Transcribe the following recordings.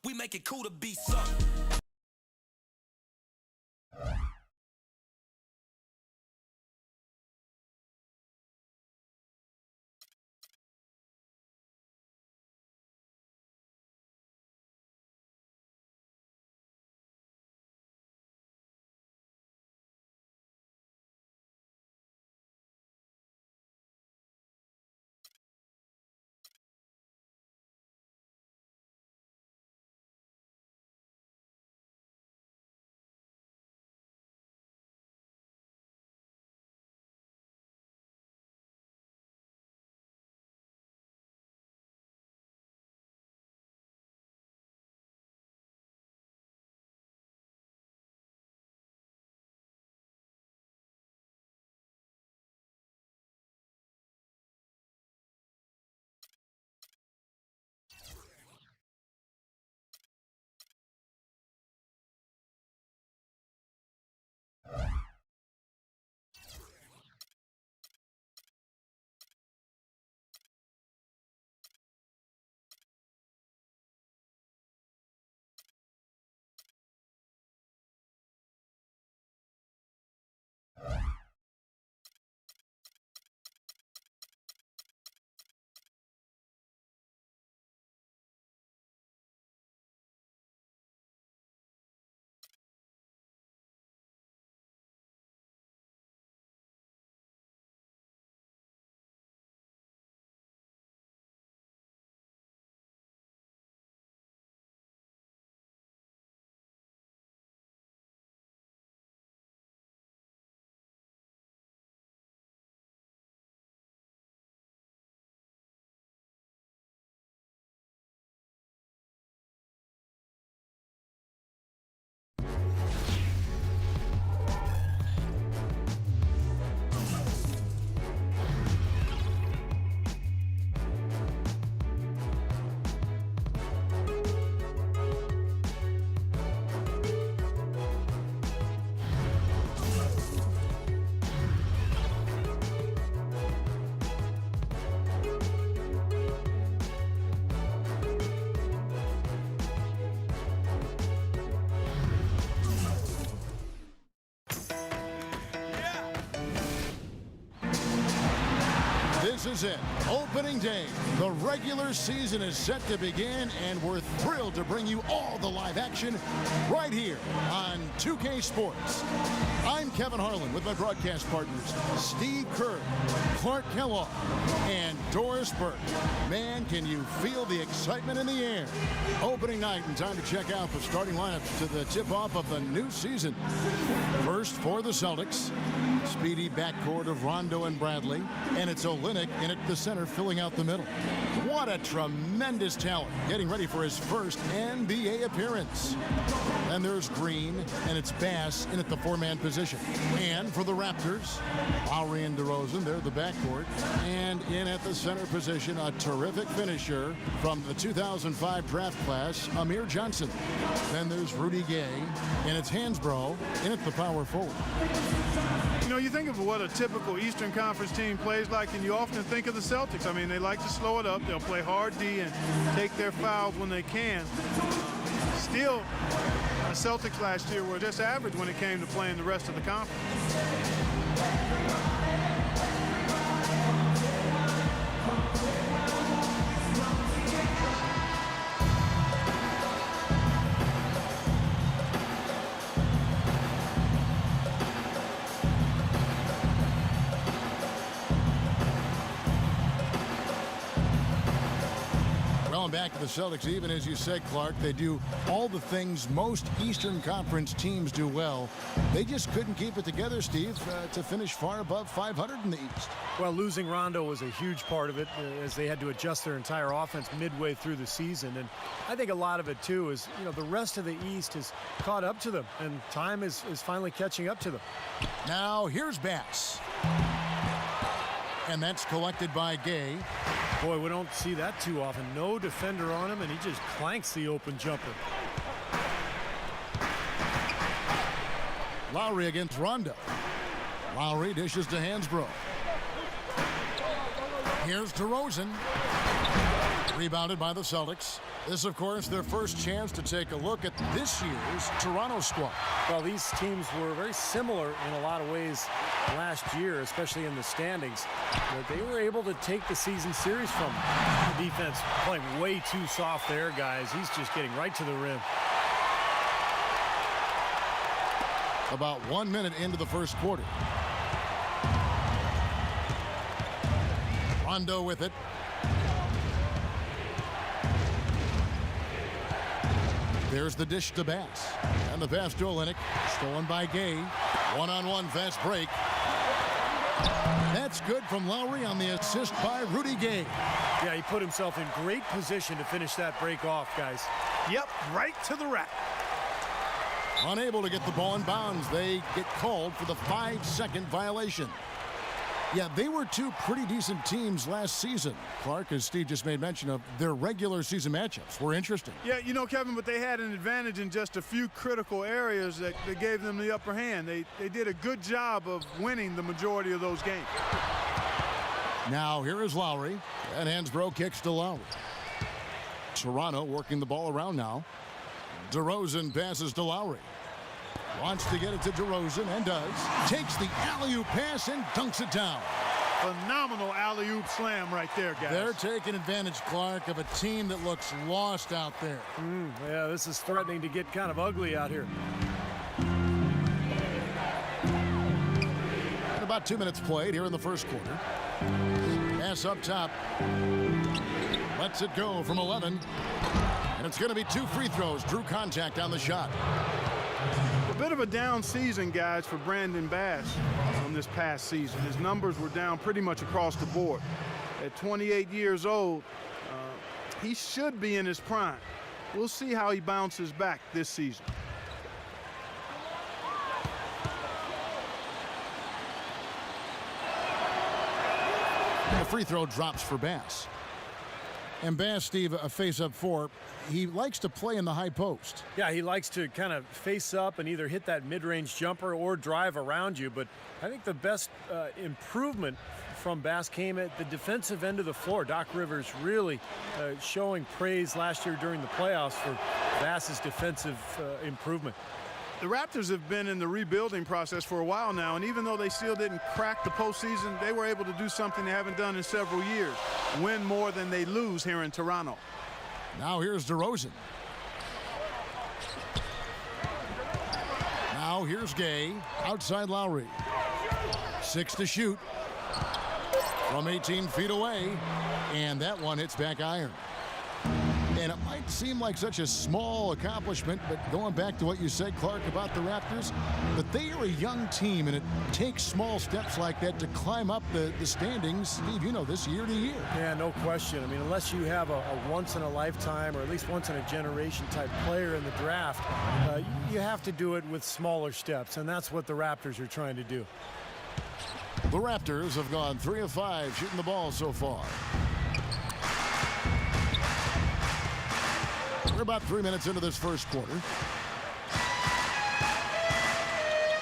We make it cool to be sucked. This is it. Opening day. The regular season is set to begin, and we're thrilled to bring you all the live action right here on 2K Sports. I'm Kevin Harlan with my broadcast partners, Steve Kerr, Clark Kellogg, and Doris Burke. Man, can you feel the excitement in the air? Opening night and time to check out the starting lineups to the tip-off of the new season. First for the Celtics, speedy backcourt of Rondo and Bradley, and it's Olynyk in at the center filling out the middle. What a tremendous talent, getting ready for his first NBA appearance. Then there's Green, and it's Bass in at the four-man position. And for the Raptors, Lowry and DeRozan, they're the backcourt. And in at the center position, a terrific finisher from the 2005 draft class, Amir Johnson. Then there's Rudy Gay, and it's Hansbrough in at the power forward. You know, you think of what a typical Eastern Conference team plays like, and you often think of the Celtics. I mean, they like to slow it up. They'll play hard D and take their fouls when they can. Still, the Celtics last year were just average when it came to playing the rest of the conference. Going back to the Celtics, even as you said, Clark, they do all the things most Eastern Conference teams do well. They just couldn't keep it together, Steve, to finish far above 500 in the East. Well, losing Rondo was a huge part of it as they had to adjust their entire offense midway through the season. And I think a lot of it, too, is, the rest of the East has caught up to them, and time is finally catching up to them. Now, here's Bass. And that's collected by Gay. Boy, we don't see that too often. No defender on him, and he just clanks the open jumper. Lowry against Rondo. Lowry dishes to Hansbrough. Here's DeRozan. Rebounded by the Celtics. This, of course, their first chance to take a look at this year's Toronto squad. Well, these teams were very similar in a lot of ways last year, especially in the standings. But they were able to take the season series from them. The defense playing way too soft there, guys. He's just getting right to the rim. About 1 minute into the first quarter. Rondo with it. There's the dish to Bass. And the pass to Olynyk. Stolen by Gay. One-on-one fast break. That's good from Lowry on the assist by Rudy Gay. Yeah, he put himself in great position to finish that break off, guys. Yep, right to the rack. Unable to get the ball in bounds. They get called for the 5-second violation. Yeah, they were two pretty decent teams last season. Clark, as Steve just made mention of, their regular season matchups were interesting. Yeah, Kevin, but they had an advantage in just a few critical areas that gave them the upper hand. They did a good job of winning the majority of those games. Now, here is Lowry, and Hansbrough kicks to Lowry. Toronto working the ball around now. DeRozan passes to Lowry. Wants to get it to DeRozan, and does. Takes the alley-oop pass and dunks it down. Phenomenal alley-oop slam right there, guys. They're taking advantage, Clark, of a team that looks lost out there. Yeah, this is threatening to get kind of ugly out here. And about 2 minutes played here in the first quarter. Pass up top. Lets it go from 11. And it's going to be 2 free throws. Drew contact on the shot. A bit of a down season, guys, for Brandon Bass on this past season. His numbers were down pretty much across the board. At 28 years old, he should be in his prime. We'll see how he bounces back this season. The free throw drops for Bass. And Bass, Steve, a face-up 4, he likes to play in the high post. Yeah, he likes to kind of face up and either hit that mid-range jumper or drive around you. But I think the best improvement from Bass came at the defensive end of the floor. Doc Rivers really showing praise last year during the playoffs for Bass's defensive improvement. The Raptors have been in the rebuilding process for a while now, and even though they still didn't crack the postseason, they were able to do something they haven't done in several years. Win more than they lose here in Toronto. Now here's DeRozan. Now here's Gay. Outside Lowry. 6 to shoot. From 18 feet away. And that one hits back iron. And it might seem like such a small accomplishment, but going back to what you said, Clark, about the Raptors, but they are a young team, and it takes small steps like that to climb up the standings, Steve, this year to year. Yeah, no question. I mean, unless you have a once-in-a-lifetime or at least once-in-a-generation type player in the draft, you have to do it with smaller steps, and that's what the Raptors are trying to do. The Raptors have gone 3 of 5 shooting the ball so far. We're about 3 minutes into this first quarter.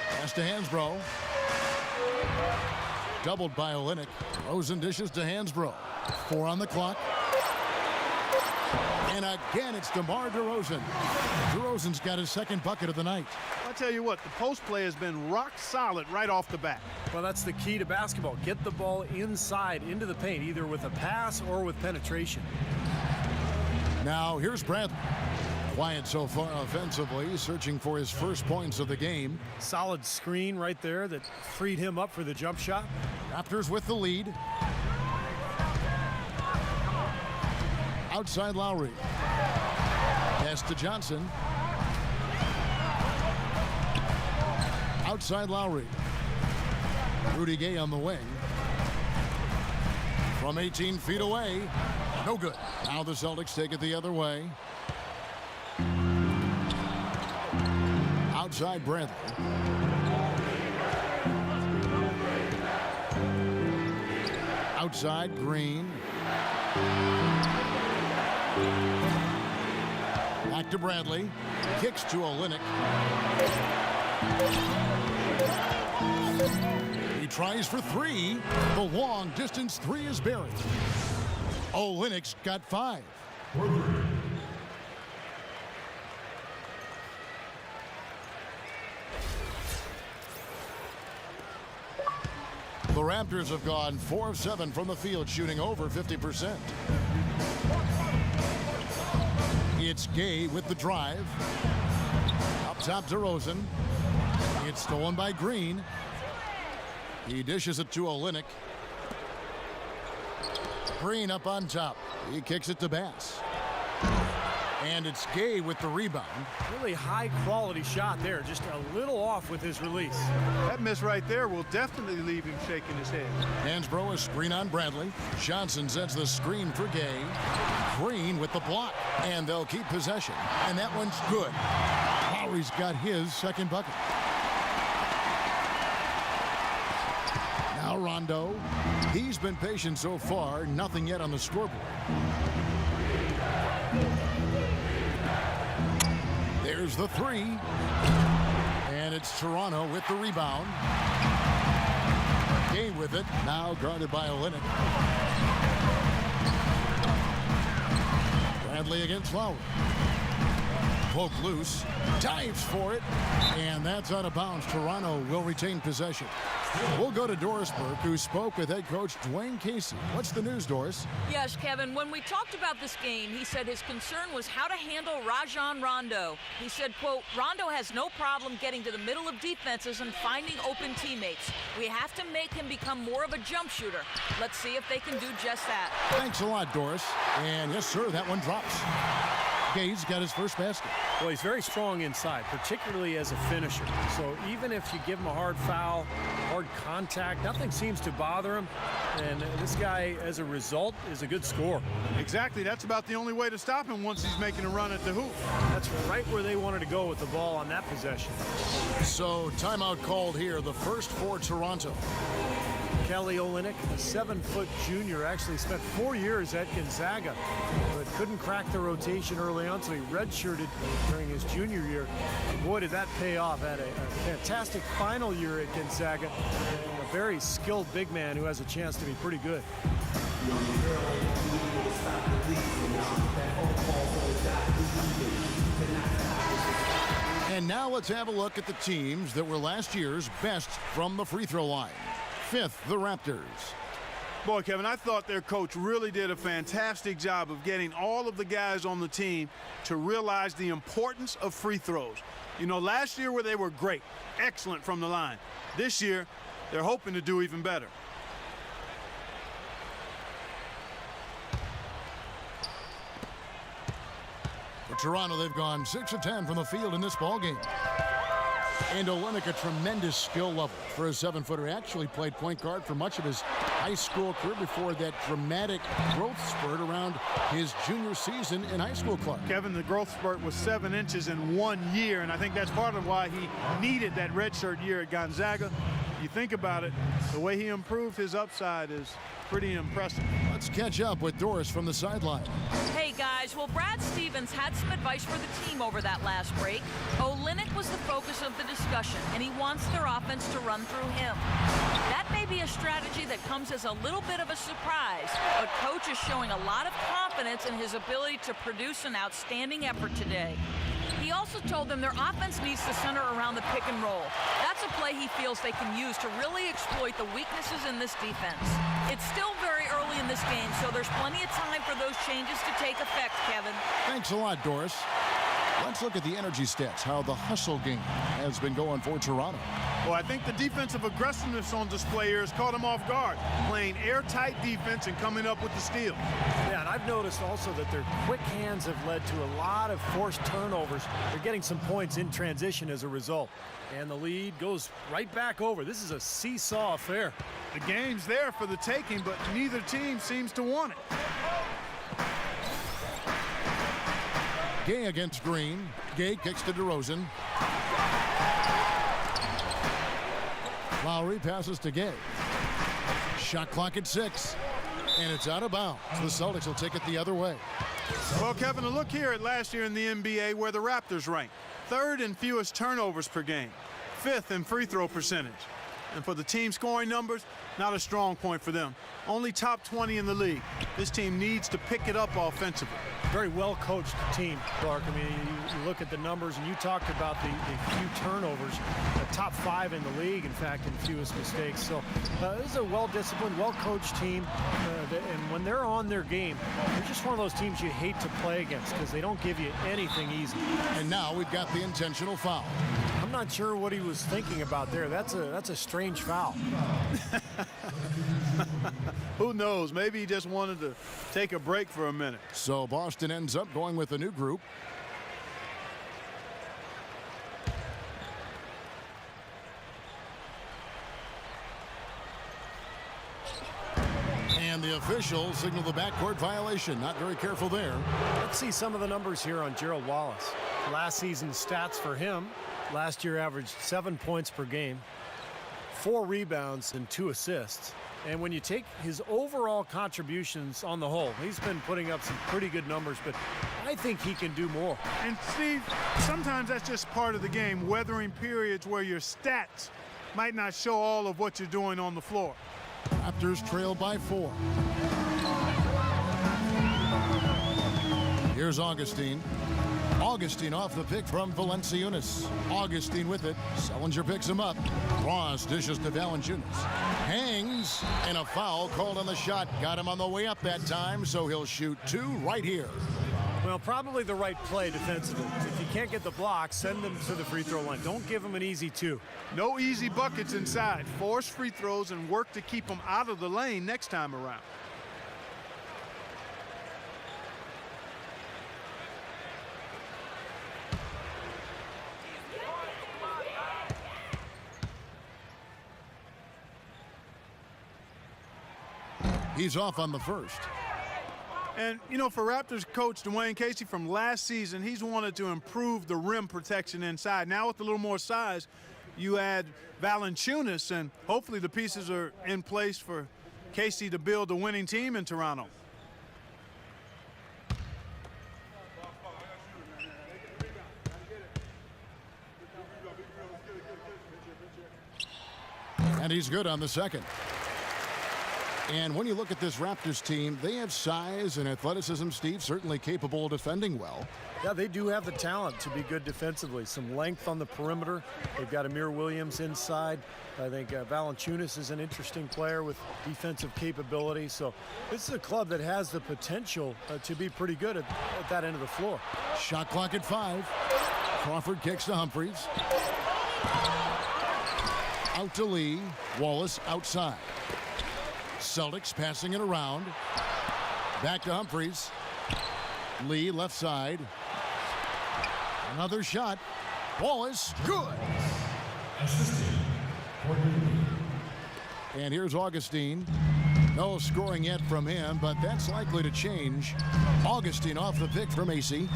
Pass to Hansbrough. Doubled by Olynyk. Rosen dishes to Hansbrough. 4 on the clock. And again, it's DeMar DeRozan. DeRozan's got his second bucket of the night. I'll tell you what, the post play has been rock solid right off the bat. Well, that's the key to basketball. Get the ball inside into the paint, either with a pass or with penetration. Now, here's Bradley. Quiet so far offensively, searching for his first points of the game. Solid screen right there that freed him up for the jump shot. Raptors with the lead. Outside Lowry. Pass to Johnson. Outside Lowry. Rudy Gay on the wing. From 18 feet away. No good. Now the Celtics take it the other way. Outside Bradley. Outside Green. Back to Bradley. Kicks to Olynyk. He tries for three. The long distance three is buried. Olynyk's got 5. The Raptors have gone 4 of 7 from the field, shooting over 50%. It's Gay with the drive. Up top to Rosen. It's stolen by Green. He dishes it to Olynyk. Green up on top. He kicks it to Bass. And it's Gay with the rebound. Really high quality shot there. Just a little off with his release. That miss right there will definitely leave him shaking his head. Hansbrough a screen on Bradley. Johnson sets the screen for Gay. Green with the block. And they'll keep possession. And that one's good. Lowry's got his second bucket. Now Rondo. He's been patient so far. Nothing yet on the scoreboard. There's the three. And it's Toronto with the rebound. Gay with it. Now guarded by Olynyk. Bradley against Lowry. Poke loose. Dives for it. And that's out of bounds. Toronto will retain possession. We'll go to Doris Burke, who spoke with head coach Dwayne Casey. What's the news, Doris? Yes, Kevin. When we talked about this game, he said his concern was how to handle Rajon Rondo. He said, quote, Rondo has no problem getting to the middle of defenses and finding open teammates. We have to make him become more of a jump shooter. Let's see if they can do just that. Thanks a lot, Doris. And yes, sir, that one drops. Gay's got his first basket. Well, he's very strong inside, particularly as a finisher. So even if you give him a hard foul, hard contact, nothing seems to bother him. And this guy, as a result, is a good scorer. Exactly. That's about the only way to stop him once he's making a run at the hoop. That's right where they wanted to go with the ball on that possession. So timeout called here, the first for Toronto. Kelly Olynyk, a 7-foot junior, actually spent 4 years at Gonzaga, but couldn't crack the rotation early on, so he redshirted during his junior year. And boy, did that pay off. Had a fantastic final year at Gonzaga, and a very skilled big man who has a chance to be pretty good. And now let's have a look at the teams that were last year's best from the free throw line. 5th, the Raptors. Boy, Kevin, I thought their coach really did a fantastic job of getting all of the guys on the team to realize the importance of free throws. You know, last year where they were great, excellent from the line. This year, they're hoping to do even better. For Toronto, they've gone 6 of 10 from the field in this ballgame. And Olynyk, a tremendous skill level for a 7-footer. Actually played point guard for much of his high school career before that dramatic growth spurt around his junior season in high school, Clark. Kevin, the growth spurt was 7 inches in 1 year, and I think that's part of why he needed that redshirt year at Gonzaga. You think about it, the way he improved his upside is pretty impressive. Let's catch up with Doris from the sideline. Hey, guys. Well, Brad Stevens had some advice for the team over that last break. Olynyk was the focus of the discussion, and he wants their offense to run through him. That may be a strategy that comes as a little bit of a surprise, but Coach is showing a lot of confidence in his ability to produce an outstanding effort today. He also told them their offense needs to center around the pick and roll. That's a play he feels they can use to really exploit the weaknesses in this defense. It's still very early in this game, so there's plenty of time for those changes to take effect, Kevin. Thanks a lot, Doris. Let's look at the energy stats, how the hustle game has been going for Toronto. Well, I think the defensive aggressiveness on display here has caught them off guard, playing airtight defense and coming up with the steal. Yeah, and I've noticed also that their quick hands have led to a lot of forced turnovers. They're getting some points in transition as a result. And the lead goes right back over. This is a seesaw affair. The game's there for the taking, but neither team seems to want it. Gay against Green. Gay kicks to DeRozan. Lowry passes to Gay. Shot clock at 6. And it's out of bounds. The Celtics will take it the other way. Well, Kevin, a look here at last year in the NBA where the Raptors ranked. 3rd in fewest turnovers per game. 5th in free throw percentage. And for the team scoring numbers, not a strong point for them. Only top 20 in the league. This team needs to pick it up offensively. Very well-coached team, Clark. I mean, you look at the numbers, and you talked about the few turnovers, the top 5 in the league, in fact, in fewest mistakes. So this is a well-disciplined, well-coached team, and when they're on their game, they're just one of those teams you hate to play against because they don't give you anything easy. And now we've got the intentional foul. I'm not sure what he was thinking about there. That's a strange foul. Who knows? Maybe he just wanted to take a break for a minute. So Boston ends up going with a new group. And the officials signal the backcourt violation. Not very careful there. Let's see some of the numbers here on Gerald Wallace. Last season's stats for him. Last year averaged 7 points per game, 4 rebounds and 2 assists. And when you take his overall contributions on the whole, he's been putting up some pretty good numbers, but I think he can do more. And Steve, sometimes that's just part of the game, weathering periods where your stats might not show all of what you're doing on the floor. Raptors trail by 4. Here's Augustine. Augustine off the pick from Valanciunas. Augustine with it. Sullinger picks him up. Ross dishes to Valanciunas. Hangs, and a foul called on the shot. Got him on the way up that time, so he'll shoot 2 right here. Well, probably the right play defensively. If you can't get the block, send them to the free throw line. Don't give them an easy 2. No easy buckets inside. Force free throws and work to keep them out of the lane next time around. He's off on the first. And, you know, for Raptors coach Dwayne Casey from last season, he's wanted to improve the rim protection inside. Now with a little more size, you add Valanciunas, and hopefully the pieces are in place for Casey to build a winning team in Toronto. And he's good on the second. And when you look at this Raptors team, they have size and athleticism, Steve, certainly capable of defending well. Yeah, they do have the talent to be good defensively. Some length on the perimeter. They've got Amir Williams inside. I think Valanciunas is an interesting player with defensive capability. So this is a club that has the potential to be pretty good at that end of the floor. Shot clock at 5. Crawford kicks to Humphries. Out to Lee. Wallace outside. Celtics passing it around. Back to Humphries. Lee left side. Another shot. Wallace, good. And here's Augustine. No scoring yet from him, but that's likely to change. Augustine off the pick from AC.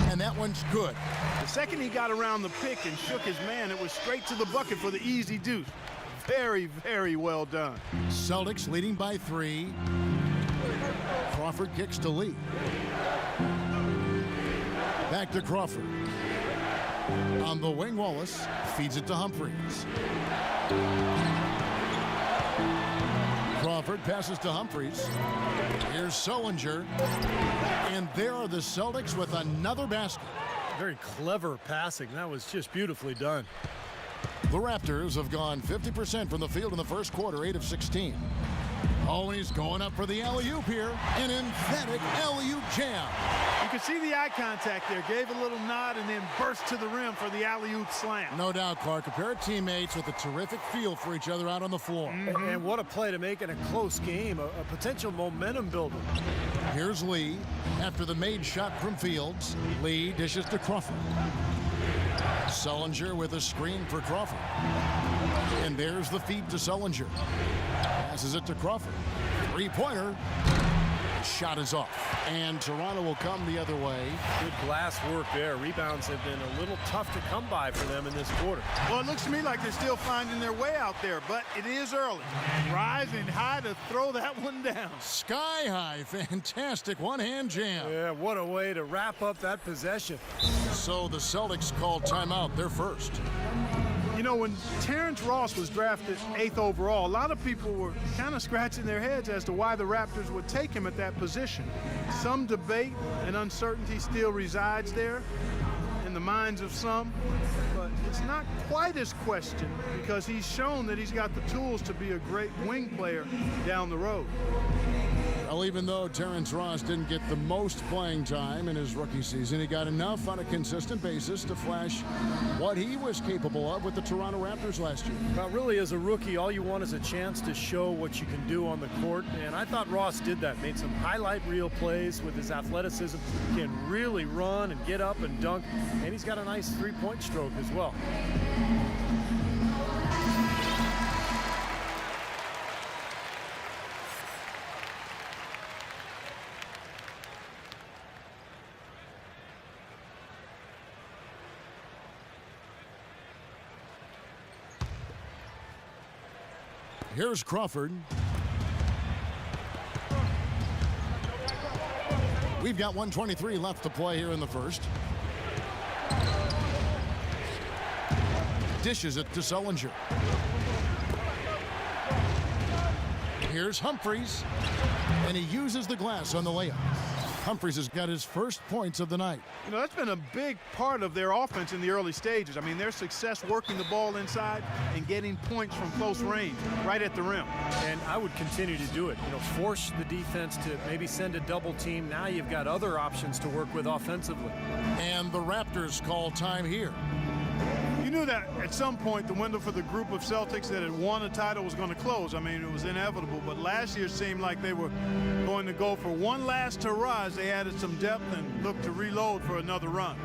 And that one's good. The second he got around the pick and shook his man, it was straight to the bucket for the easy deuce. Very, very well done. Celtics leading by 3. Crawford kicks to Lee. Back to Crawford. On the wing, Wallace feeds it to Humphries. Crawford passes to Humphries. Here's Sullinger. And there are the Celtics with another basket. Very clever passing. That was just beautifully done. The Raptors have gone 50% from the field in the first quarter, 8 of 16. Oh, and he's going up for the alley-oop here. An emphatic alley-oop jam. He could see the eye contact there. Gave a little nod and then burst to the rim for the alley-oop slam. No doubt, Clark. A pair of teammates with a terrific feel for each other out on the floor. And what a play to make in a close game, a potential momentum builder. Here's Lee. After the made shot from Fields, Lee dishes to Crawford. Sullinger with a screen for Crawford. And there's the feed to Sullinger. Passes it to Crawford. Three-pointer. Shot is off. And Toronto will come the other way. Good glass work there. Rebounds have been a little tough to come by for them in this quarter. Well, it looks to me like they're still finding their way out there, but it is early. Rising high to throw that one down. Sky high. Fantastic one-hand jam. Yeah, what a way to wrap up that possession. So the Celtics called timeout. They're first. You know, when Terrence Ross was drafted 8th overall, a lot of people were kind of scratching their heads as to why the Raptors would take him at that position. Some debate and uncertainty still resides there in the minds of some, but it's not quite as questioned because he's shown that he's got the tools to be a great wing player down the road. Well, even though Terrence Ross didn't get the most playing time in his rookie season, he got enough on a consistent basis to flash what he was capable of with the Toronto Raptors last year. Well, really, as a rookie, all you want is a chance to show what you can do on the court, and I thought Ross did that. Made some highlight reel plays with his athleticism, can really run and get up and dunk, and he's got a nice three-point stroke as well. Here's Crawford. We've got 1:23 left to play here in the first. Dishes it to Sullinger. Here's Humphries. And he uses the glass on the layup. Humphries has got his first points of the night. You know, that's been a big part of their offense in the early stages. I mean, their success working the ball inside and getting points from close range, right at the rim. And I would continue to do it. You know, force the defense to maybe send a double team. Now you've got other options to work with offensively. And the Raptors call time here. You knew that at some point the window for the group of Celtics that had won a title was going to close. I mean, it was inevitable, but last year seemed like they were going to go for one last hurrah as they added some depth and looked to reload for another run.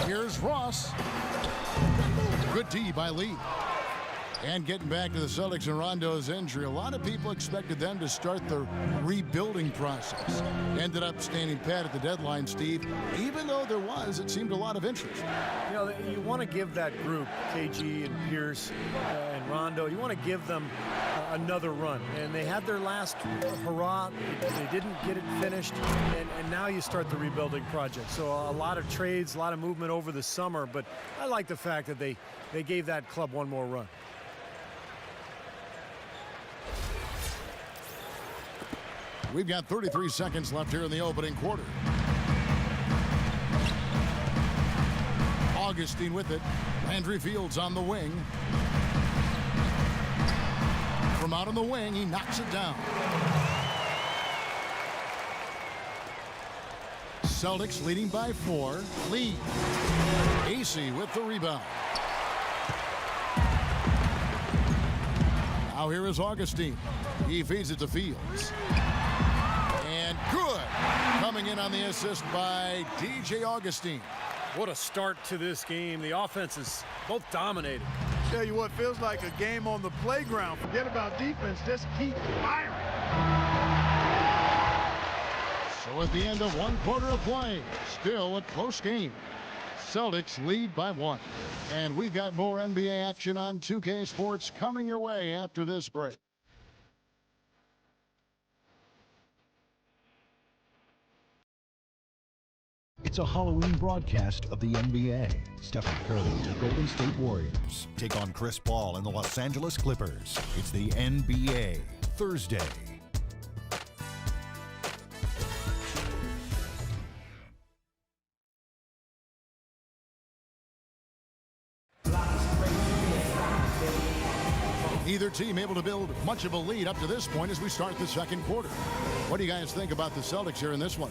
Here's Ross. Good D by Lee. And getting back to the Celtics and Rondo's injury, a lot of people expected them to start the rebuilding process. Ended up standing pat at the deadline, Steve. Even though there was, it seemed, a lot of interest. You know, you want to give that group, KG and Pierce and Rondo, you want to give them another run. And they had their last hurrah. They didn't get it finished. And now you start the rebuilding project. So a lot of trades, a lot of movement over the summer. But I like the fact that they gave that club one more run. We've got 33 seconds left here in the opening quarter. Augustine with it. Landry Fields on the wing. From out on the wing, he knocks it down. Celtics leading by 4. Lee. AC with the rebound. Now here is Augustine. He feeds it to Fields. And good. Coming in on the assist by DJ Augustine. What a start to this game. The offense is both dominated. Tell you what, feels like a game on the playground. Forget about defense, just keep firing. So at the end of one quarter of play, still a close game. Celtics lead by 1. And we've got more NBA action on 2K Sports coming your way after this break. It's a Halloween broadcast of the NBA. Stephen Curry and the Golden State Warriors take on Chris Paul and the Los Angeles Clippers. It's the NBA Thursday. Neither team able to build much of a lead up to this point as we start the second quarter. What do you guys think about the Celtics here in this one?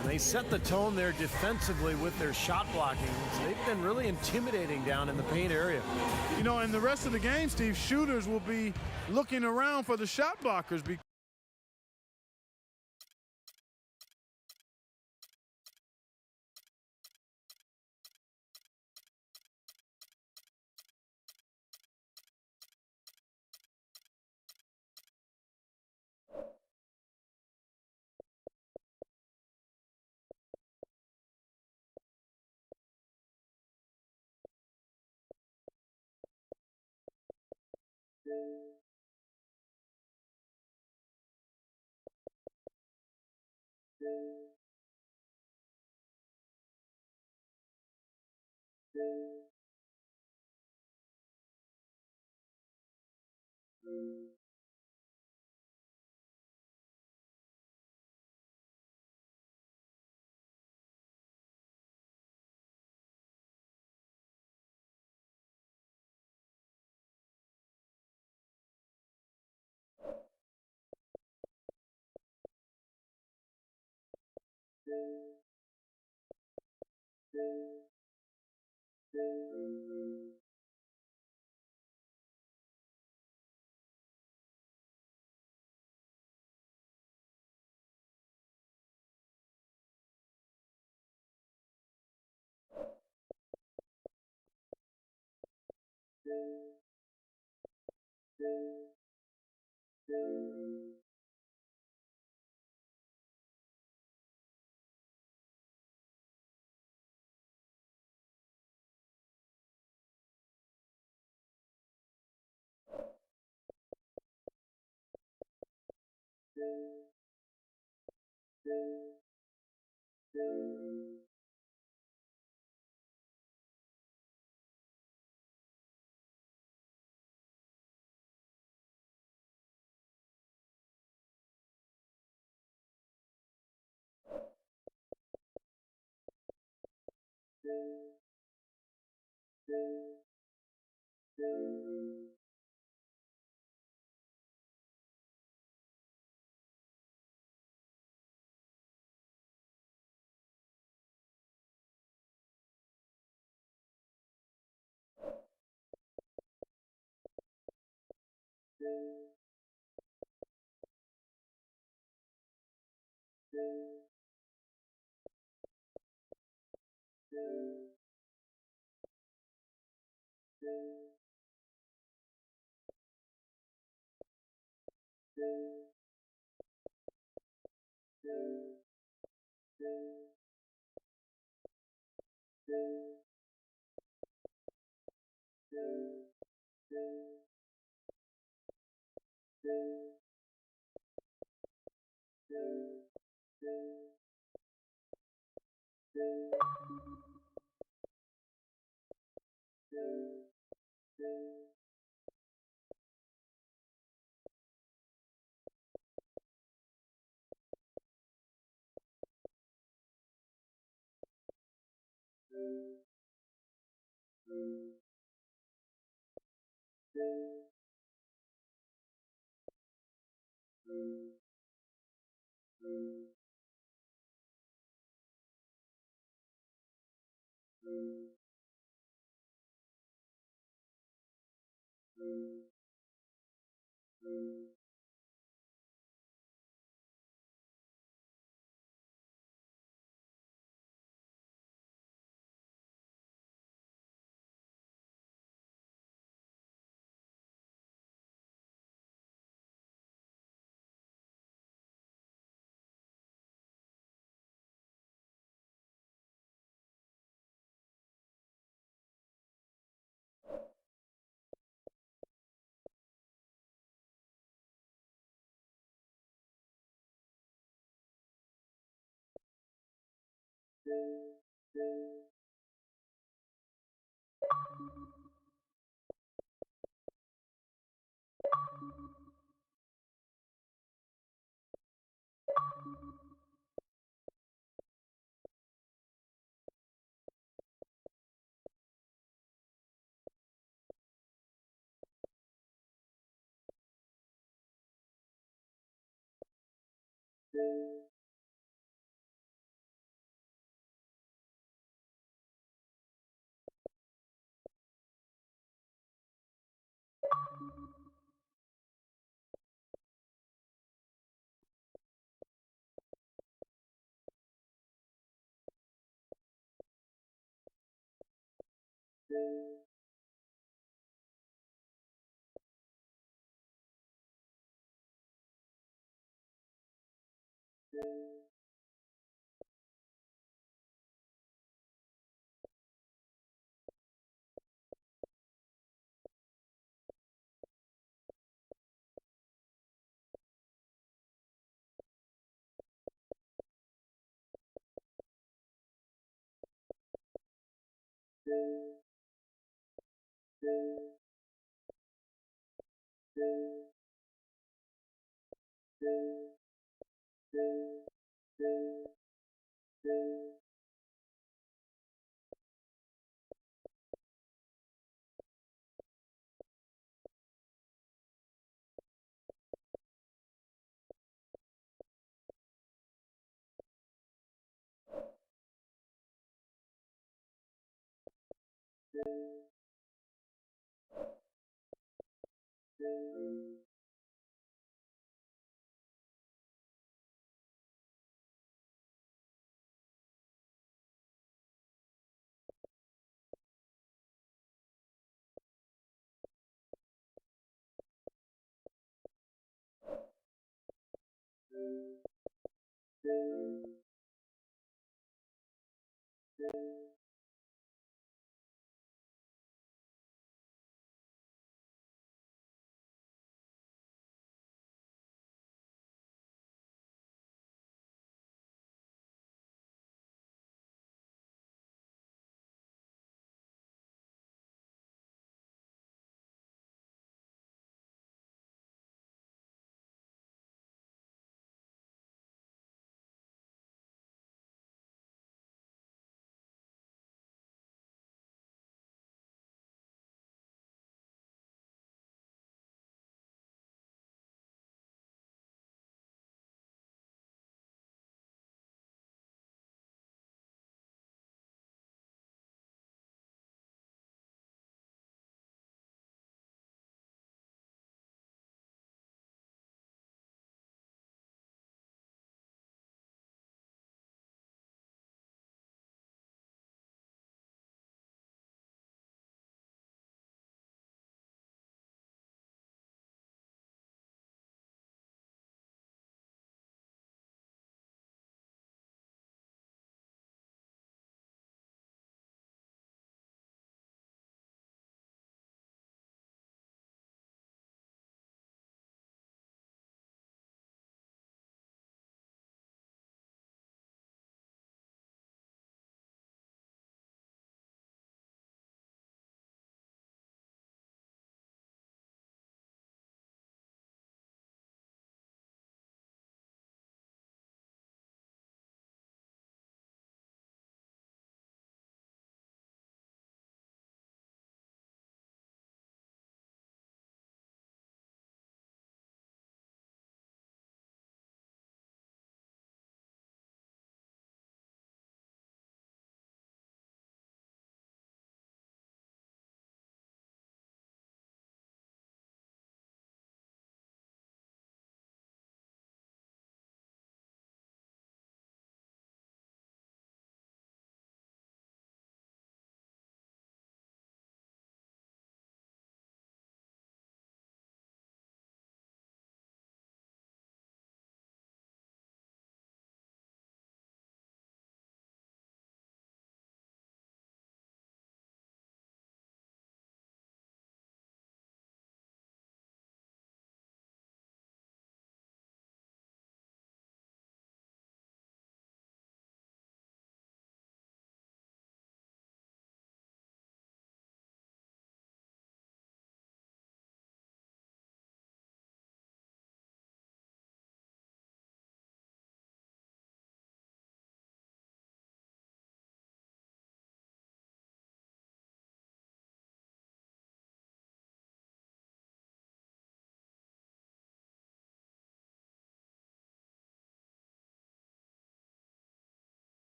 And they set the tone there defensively with their shot blocking. They've been really intimidating down in the paint area. You know, in the rest of the game, Steve, shooters will be looking around for the shot blockers.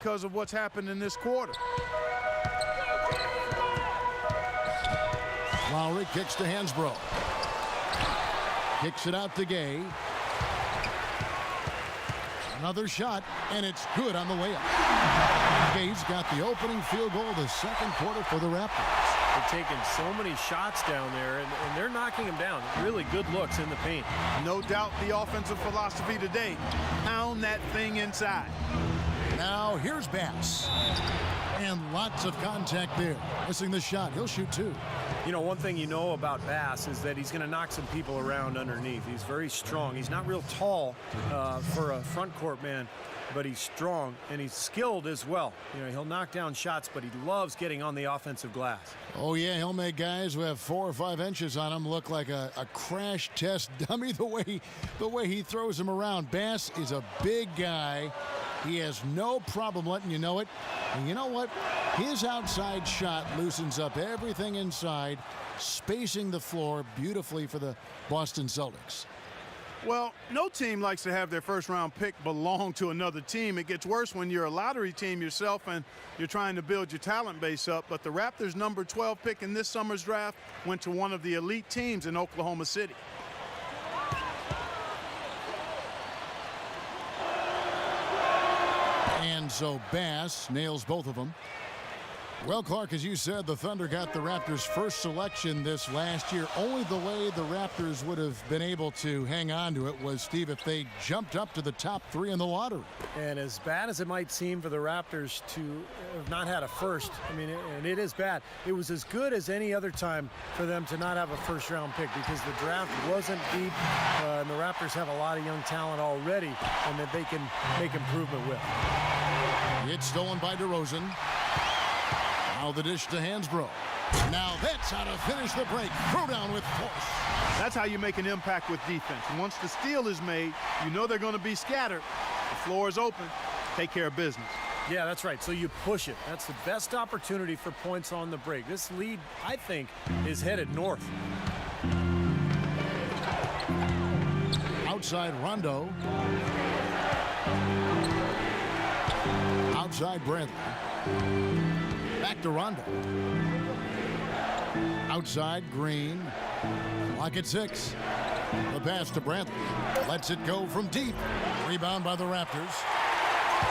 because of what's happened in this quarter. Lowry kicks to Hansbrough. Kicks it out to Gay. Another shot, and it's good on the way up. Gay's got the opening field goal of the second quarter for the Raptors. They're taking so many shots down there, and they're knocking them down. Really good looks in the paint. No doubt the offensive philosophy today, pound that thing inside. Now here's Bass. And lots of contact there. Missing the shot. He'll shoot two. You know, one thing you know about Bass is that he's going to knock some people around underneath. He's very strong. He's not real tall for a front court man, but he's strong and he's skilled as well. You know, he'll knock down shots, but he loves getting on the offensive glass. Oh, yeah, he'll make guys who have 4 or 5 inches on him look like a crash test dummy the way he throws them around. Bass is a big guy. He has no problem letting you know it. And you know what? His outside shot loosens up everything inside, spacing the floor beautifully for the Boston Celtics. Well, no team likes to have their first-round pick belong to another team. It gets worse when you're a lottery team yourself and you're trying to build your talent base up. But the Raptors' number 12 pick in this summer's draft went to one of the elite teams in Oklahoma City. And so Bass nails both of them. Well, Clark, as you said, the Thunder got the Raptors' first selection this last year. Only the way the Raptors would have been able to hang on to it was, Steve, if they jumped up to the top 3 in the lottery. And as bad as it might seem for the Raptors to have not had a first, I mean, and it is bad, it was as good as any other time for them to not have a first-round pick because the draft wasn't deep, and the Raptors have a lot of young talent already and that they can make improvement with. It's stolen by DeRozan. Now the dish to Hansbrough. Now that's how to finish the break. Throw down with force. That's how you make an impact with defense. Once the steal is made, you know they're going to be scattered. The floor is open. Take care of business. Yeah, that's right. So you push it. That's the best opportunity for points on the break. This lead, I think, is headed north. Outside Rondo. Outside Bradley. Back to Rondo. Outside Green. Clock at 6. The pass to Bradley. Lets it go from deep. Rebound by the Raptors.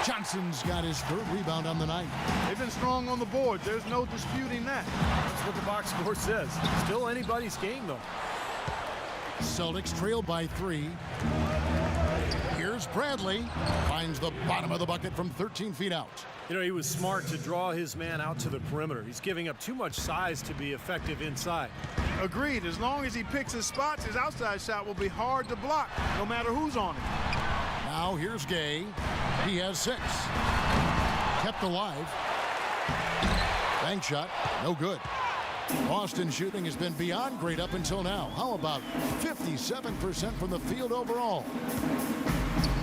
Johnson's got his 3rd rebound on the night. They've been strong on the board. There's no disputing that. That's what the box score says. Still anybody's game, though. Celtics trail by 3. Here's Bradley. Finds the bottom of the bucket from 13 feet out. You know, he was smart to draw his man out to the perimeter. He's giving up too much size to be effective inside. Agreed. As long as he picks his spots, his outside shot will be hard to block, no matter who's on it. Now here's Gay. He has 6. Kept alive. Bank shot. No good. Boston shooting has been beyond great up until now. How about 57% from the field overall?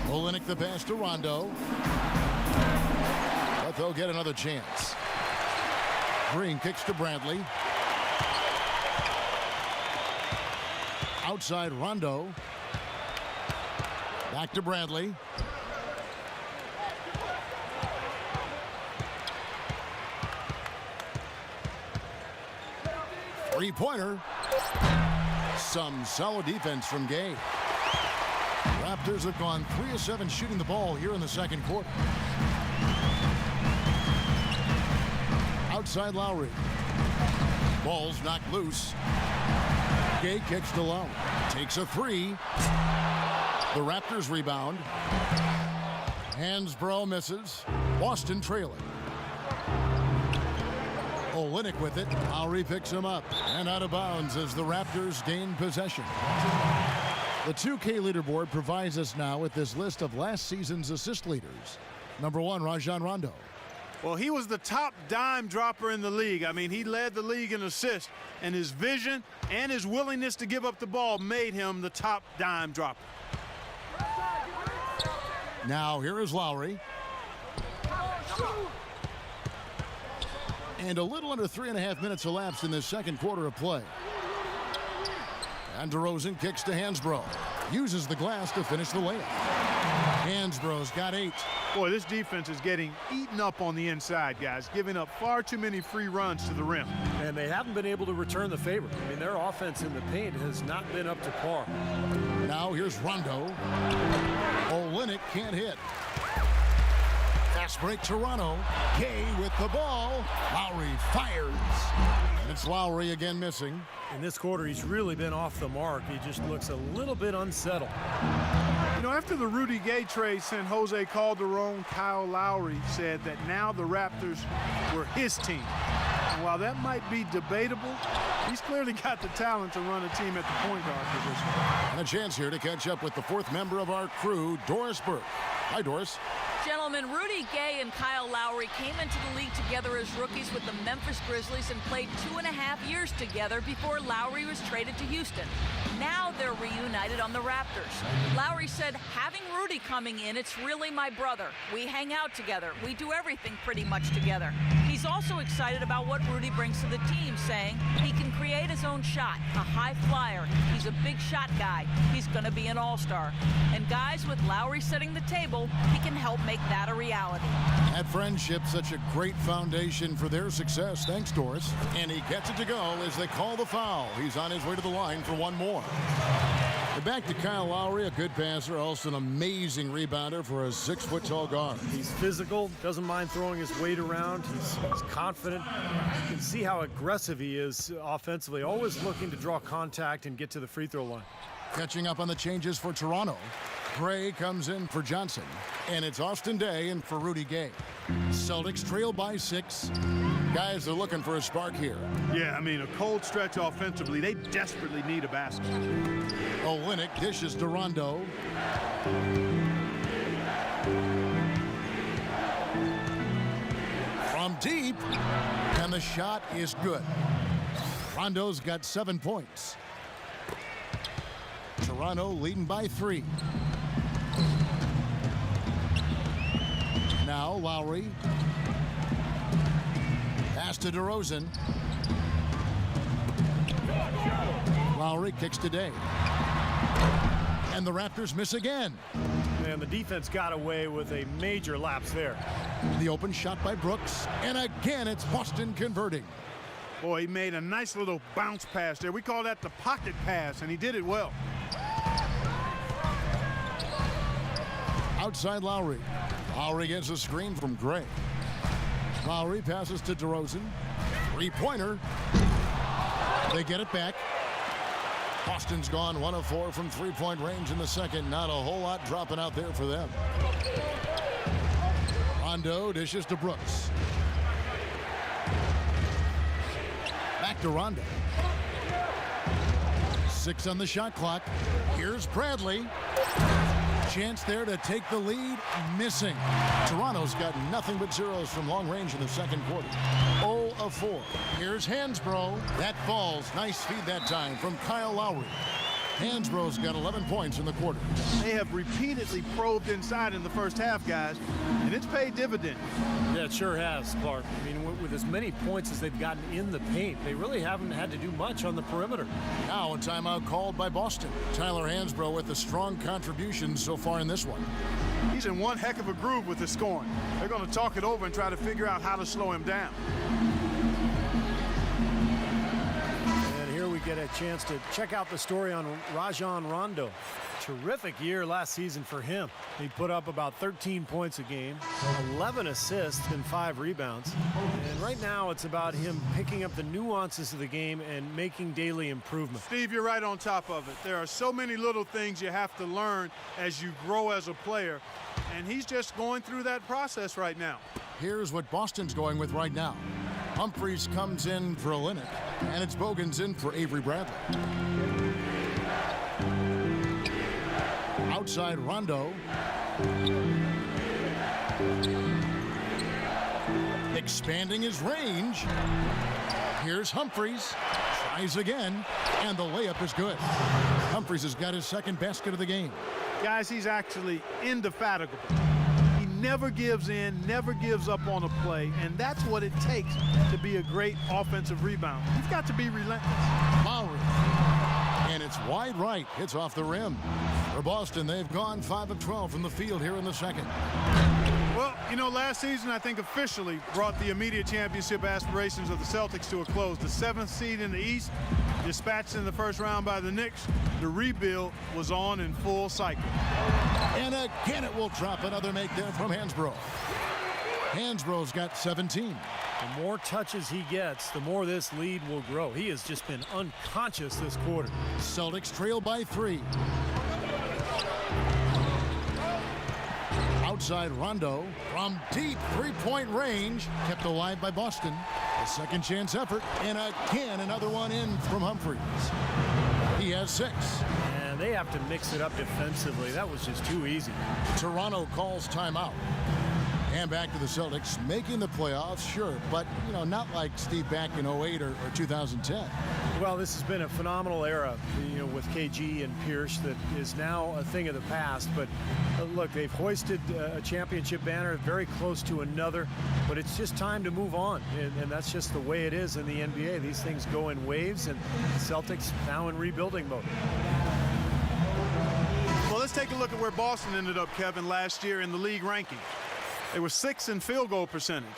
Olynyk the pass to Rondo. But they'll get another chance. Green kicks to Bradley. Outside Rondo. Back to Bradley. Three-pointer. Some solid defense from Gay. Raptors have gone 3 of 7 shooting the ball here in the second quarter. Outside Lowry. Ball's knocked loose. Gay kicks to Lowry. Takes a 3. The Raptors rebound. Hansbrough misses. Boston trailing. Olynyk with it. Lowry picks him up. And out of bounds as the Raptors gain possession. The 2K leaderboard provides us now with this list of last season's assist leaders. Number 1, Rajon Rondo. Well, he was the top dime dropper in the league. I mean, he led the league in assists, and his vision and his willingness to give up the ball made him the top dime dropper. Now here is Lowry. And a little under 3.5 minutes elapsed in this second quarter of play. And DeRozan kicks to Hansbrough. Uses the glass to finish the layup. Hansbrough's got 8. Boy, this defense is getting eaten up on the inside, guys, giving up far too many free runs to the rim. And they haven't been able to return the favor. I mean, their offense in the paint has not been up to par. Now here's Rondo. Olynyk can't hit. Fast break Toronto. Gay with the ball. Lowry fires. It's Lowry again missing. In this quarter, he's really been off the mark. He just looks a little bit unsettled. You know, after the Rudy Gay trade sent Jose Calderon, Kyle Lowry said that now the Raptors were his team. And while that might be debatable, he's clearly got the talent to run a team at the point guard position. And a chance here to catch up with the 4th member of our crew, Doris Burke. Hi, Doris. Gentlemen, Rudy Gay and Kyle Lowry came into the league together as rookies with the Memphis Grizzlies and played 2.5 years together before Lowry was traded to Houston. Now they're reunited on the Raptors. Lowry said, having Rudy coming in, it's really my brother. We hang out together. We do everything pretty much together. He's also excited about what Rudy brings to the team, saying he can create his own shot, a high flyer. He's a big shot guy. He's going to be an all-star. And guys, with Lowry setting the table, he can help make that a reality. That friendship, such a great foundation for their success. Thanks, Doris. And he gets it to go as they call the foul. He's on his way to the line for one more. And back to Kyle Lowry, a good passer, also an amazing rebounder for a 6-foot-tall guard. He's physical, doesn't mind throwing his weight around. He's confident. You can see how aggressive he is offensively, always looking to draw contact and get to the free throw line. Catching up on the changes for Toronto. Gray comes in for Johnson, and it's Austin Day in for Rudy Gay. Celtics trail by 6. Guys are looking for a spark here. Yeah, I mean, a cold stretch offensively. They desperately need a basket. Olynyk dishes to Rondo. From deep, and the shot is good. Rondo's got 7 points. Toronto leading by 3. Now Lowry. Pass to DeRozan. Lowry kicks to Day. And the Raptors miss again. And the defense got away with a major lapse there. The open shot by Brooks. And again, it's Boston converting. Boy, he made a nice little bounce pass there. We call that the pocket pass, and he did it well. Outside Lowry. Lowry gets a screen from Gray. Lowry passes to DeRozan. 3-pointer. They get it back. Boston's gone 1 of 4 from 3-point range in the second. Not a whole lot dropping out there for them. Rondo dishes to Brooks. Back to Rondo. 6 on the shot clock. Here's Bradley. Chance there to take the lead. Missing. Toronto's got nothing but zeros from long range in the second quarter. 0 of 4. Here's Hansbrough. That falls. Nice feed that time from Kyle Lowry. Hansbrough's got 11 points in the quarter. They have repeatedly probed inside in the first half, guys, and it's paid dividends. Yeah, it sure has, Clark. I mean, with as many points as they've gotten in the paint, they really haven't had to do much on the perimeter. Now a timeout called by Boston. Tyler Hansbrough with a strong contribution so far in this one. He's in one heck of a groove with his scoring. They're going to talk it over and try to figure out how to slow him down. Get a chance to check out the story on Rajon Rondo. Terrific year last season for him. He put up about 13 points a game, 11 assists and 5 rebounds. And right now it's about him picking up the nuances of the game and making daily improvement. Steve, you're right on top of it. There are so many little things you have to learn as you grow as a player, and he's just going through that process right now. Here's what Boston's going with right now. Humphries comes in for Olynyk, and it's Bogan's in for Avery Bradley. Outside Rondo. Expanding his range. Here's Humphries. Tries again, and the layup is good. Humphries has got his second basket of the game. Guys, he's actually indefatigable. Never gives in, never gives up on a play, and that's what it takes to be a great offensive rebounder. You've got to be relentless. Lowry. And it's It's wide right. Hits off the rim. For Boston, they've gone 5 of 12 from the field here in the second. Well, you know, last season I think officially brought the immediate championship aspirations of the Celtics to a close. The 7th seed in the East, dispatched in the first round by the Knicks. The rebuild was on in full cycle. And again, it will drop. Another make there from Hansbrough. Hansbrough's got 17. The more touches he gets, the more this lead will grow. He has just been unconscious this quarter. Celtics trail by 3. Outside Rondo from deep three-point range, kept alive by Boston. A second chance effort, and again another one in from Humphries. He has 6. And they have to mix it up defensively. That was just too easy. Toronto calls timeout. And back to the Celtics, making the playoffs, sure, but, you know, not like Steve back in 08 or 2010. Well, this has been a phenomenal era, you know, with KG and Pierce that is now a thing of the past. But look, they've hoisted a championship banner, very close to another, but it's just time to move on. And that's just the way it is in the NBA. These things go in waves, and the Celtics now in rebuilding mode. Well, let's take a look at where Boston ended up, Kevin, last year in the league ranking. They were 6th in field goal percentage,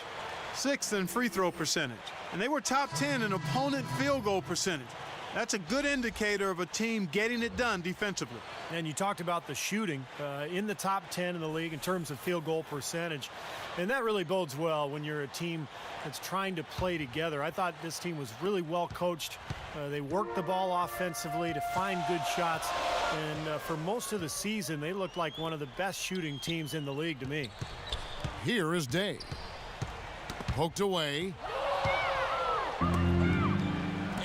6th in free throw percentage, and they were top 10 in opponent field goal percentage. That's a good indicator of a team getting it done defensively. And you talked about the shooting in the top 10 in the league in terms of field goal percentage. And that really bodes well when you're a team that's trying to play together. I thought this team was really well coached. They worked the ball offensively to find good shots. And for most of the season, they looked like one of the best shooting teams in the league to me. Here is Day. Poked away.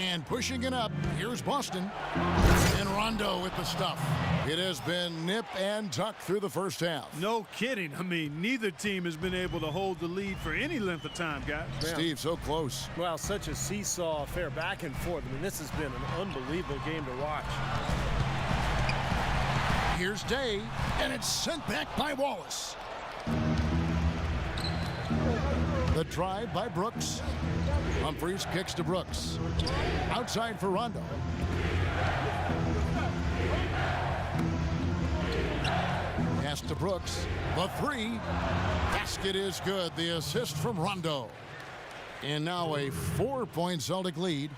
And pushing it up. Here's Boston. And Rondo with the stuff. It has been nip and tuck through the first half. No kidding. I mean, neither team has been able to hold the lead for any length of time, guys. Steve, so close. Well, such a seesaw affair back and forth. I mean, this has been an unbelievable game to watch. Here's Day. And it's sent back by Wallace. The drive by Brooks. Humphries kicks to Brooks. Outside for Rondo. Pass to Brooks. The 3. Basket is good. The assist from Rondo. And now a 4-point Celtic lead.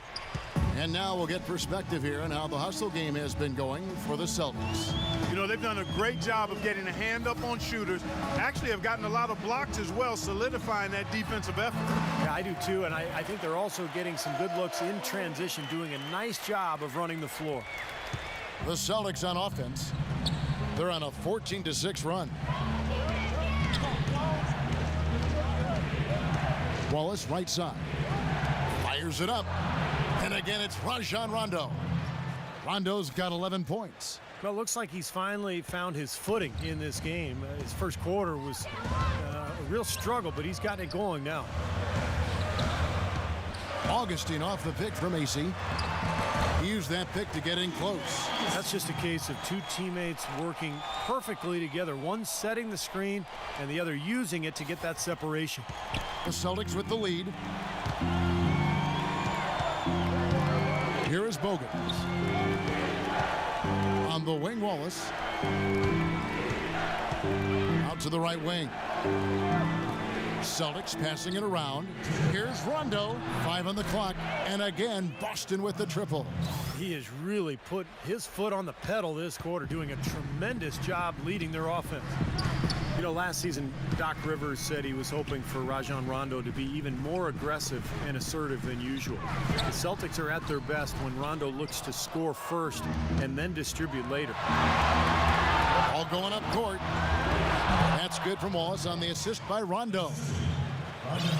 And now we'll get perspective here on how the hustle game has been going for the Celtics. You know, they've done a great job of getting a hand up on shooters. Actually have gotten a lot of blocks as well, solidifying that defensive effort. Yeah, I do too, and I think they're also getting some good looks in transition, doing a nice job of running the floor. The Celtics on offense. They're on a 14-6 run. Wallace right side. Fires it up. And again, it's Rajon Rondo. Rondo's got 11 points. Well, it looks like he's finally found his footing in this game. His first quarter was a real struggle, but he's gotten it going now. Augustine off the pick from AC. He used that pick to get in close. That's just a case of two teammates working perfectly together. One setting the screen and the other using it to get that separation. The Celtics with the lead. Here is Bogans. On the wing, Wallace. Out to the right wing. Celtics passing it around. Here's Rondo. 5 on the clock. And again, Boston with the triple. He has really put his foot on the pedal this quarter, doing a tremendous job leading their offense. You know, last season, Doc Rivers said he was hoping for Rajon Rondo to be even more aggressive and assertive than usual. The Celtics are at their best when Rondo looks to score first and then distribute later. All going up court. That's good from Wallace on the assist by Rondo.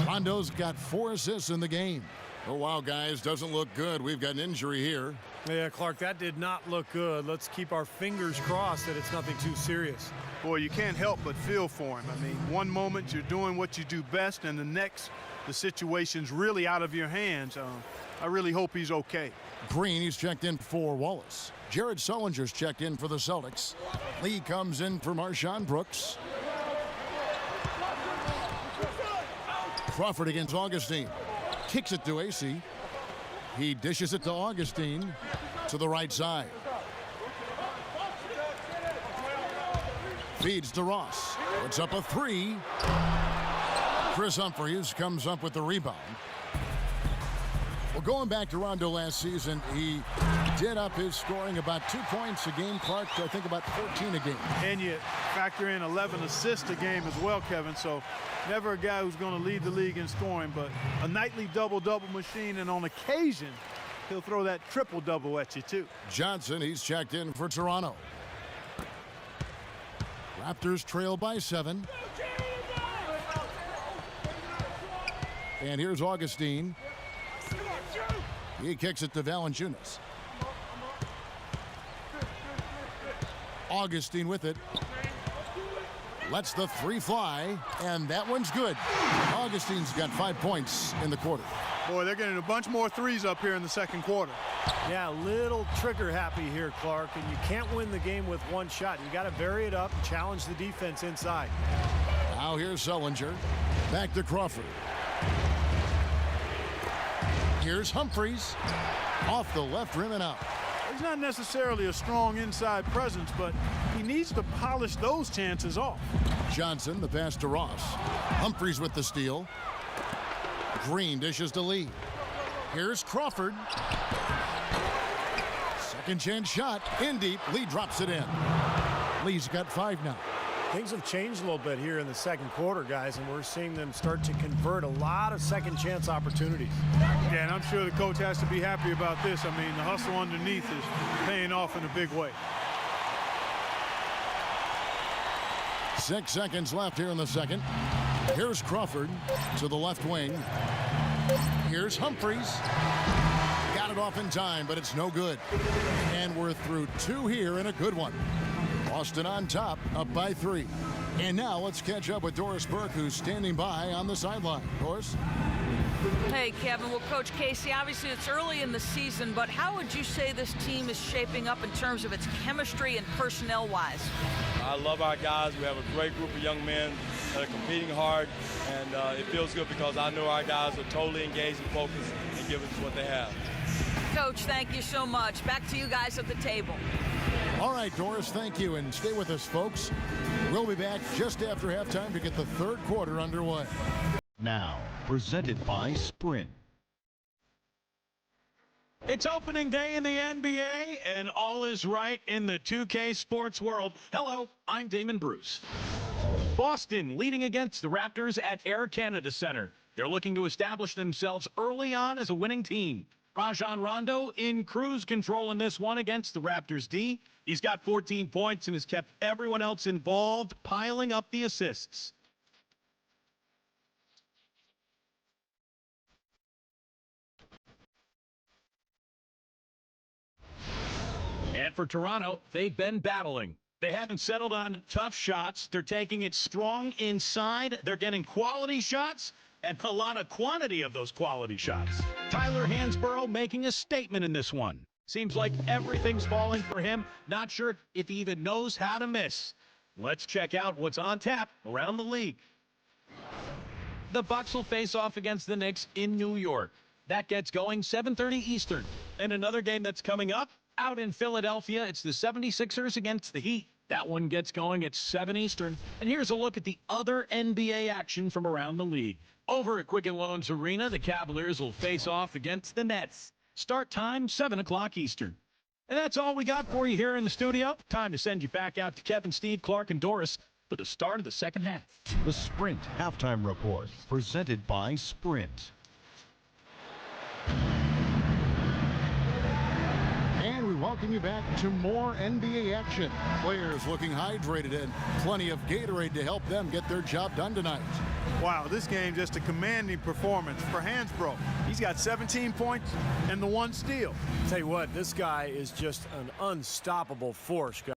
Rondo's got 4 assists in the game. Oh, wow, guys, doesn't look good. We've got an injury here. Yeah, Clark, that did not look good. Let's keep our fingers crossed that it's nothing too serious. Boy, you can't help but feel for him. I mean, one moment you're doing what you do best, and the next, the situation's really out of your hands. I really hope he's okay. Green, he's checked in for Wallace. Jared Sullinger's checked in for the Celtics. Lee comes in for Marshawn Brooks. Crawford against Augustine. Kicks it to AC. He dishes it to Augustine to the right side. Feeds to Ross. Puts up a three. Chris Humphries comes up with the rebound. Well, going back to Rondo last season, he did up his scoring about 2 points a game. Clark, I think about 14 a game. And you factor in 11 assists a game as well, Kevin. So never a guy who's going to lead the league in scoring, but a nightly double-double machine, and on occasion, he'll throw that triple-double at you, too. Johnson, he's checked in for Toronto. Raptors trail by 7. And here's Augustine. He kicks it to Valanciunas. Augustine with it. Lets the three fly, and that one's good. Augustine's got 5 points in the quarter. Boy, they're getting a bunch more threes up here in the second quarter. Yeah, a little trigger happy here, Clark, and you can't win the game with one shot. You got to vary it up and challenge the defense inside. Now here's Sullinger. Back to Crawford. Here's Humphries. Off the left rim and out. He's not necessarily a strong inside presence, but he needs to polish those chances off. Johnson, the pass to Ross. Humphries with the steal. Green dishes to Lee. Here's Crawford. Second chance shot. In deep. Lee drops it in. Lee's got 5 now. Things have changed a little bit here in the second quarter, guys, and we're seeing them start to convert a lot of second chance opportunities. Yeah, and I'm sure the coach has to be happy about this. I mean, the hustle underneath is paying off in a big way. 6 seconds left here in the second. Here's Crawford to the left wing. Here's Humphries. Got it off in time, but it's no good. And we're through 2 here and a good one. Boston on top, up by 3. And now let's catch up with Doris Burke, who's standing by on the sideline. Doris? Hey, Kevin. Well, Coach Casey, obviously it's early in the season, but how would you say this team is shaping up in terms of its chemistry and personnel-wise? I love our guys. We have a great group of young men that are competing hard, and it feels good because I know our guys are totally engaged and focused and giving us what they have. Coach, thank you so much. Back to you guys at the table. All right, Doris, thank you, and stay with us, folks. We'll be back just after halftime to get the third quarter underway. Now, presented by Sprint. It's opening day in the NBA, and all is right in the 2K sports world. Hello, I'm Damon Bruce. Boston leading against the Raptors at Air Canada Center. They're looking to establish themselves early on as a winning team. Rajon Rondo in cruise control in this one against the Raptors D. He's got 14 points and has kept everyone else involved, piling up the assists. And for Toronto, they've been battling. They haven't settled on tough shots. They're taking it strong inside. They're getting quality shots and a lot of quantity of those quality shots. Tyler Hansborough making a statement in this one. Seems like everything's falling for him. Not sure if he even knows how to miss. Let's check out what's on tap around the league. The Bucks will face off against the Knicks in New York. That gets going 7:30 Eastern. And another game that's coming up out in Philadelphia, it's the 76ers against the Heat. That one gets going at 7 Eastern. And here's a look at the other NBA action from around the league. Over at Quicken Loans Arena, the Cavaliers will face off against the Nets. Start time, 7 o'clock Eastern. And that's all we got for you here in the studio. Time to send you back out to Kevin, Steve, Clark, and Doris for the start of the second half. The Sprint Halftime Report, presented by Sprint. And we welcome you back to more NBA action. Players looking hydrated and plenty of Gatorade to help them get their job done tonight. Wow, this game just a commanding performance for Hansbrough. He's got 17 points and the 1 steal. Tell you what, this guy is just an unstoppable force, guys.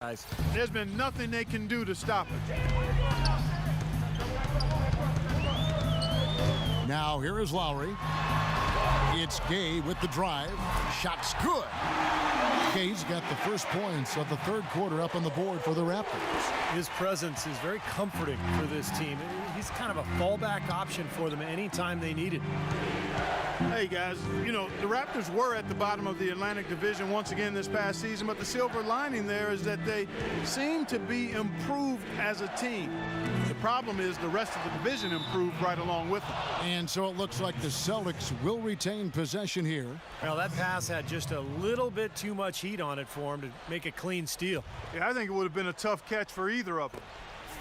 guys. There's been nothing they can do to stop it. Now here is Lowry. It's Gay with the drive. Shot's good. Gay's got the first points of the third quarter up on the board for the Raptors. His presence is very comforting for this team. He's kind of a fallback option for them anytime they need it. Hey guys, you know, the Raptors were at the bottom of the Atlantic Division once again this past season, but the silver lining there is that they seem to be improved as a team. The problem is the rest of the division improved right along with them. And so it looks like the Celtics will retain possession here. Well, that pass had just a little bit too much heat on it for him to make a clean steal. Yeah, I think it would have been a tough catch for either of them.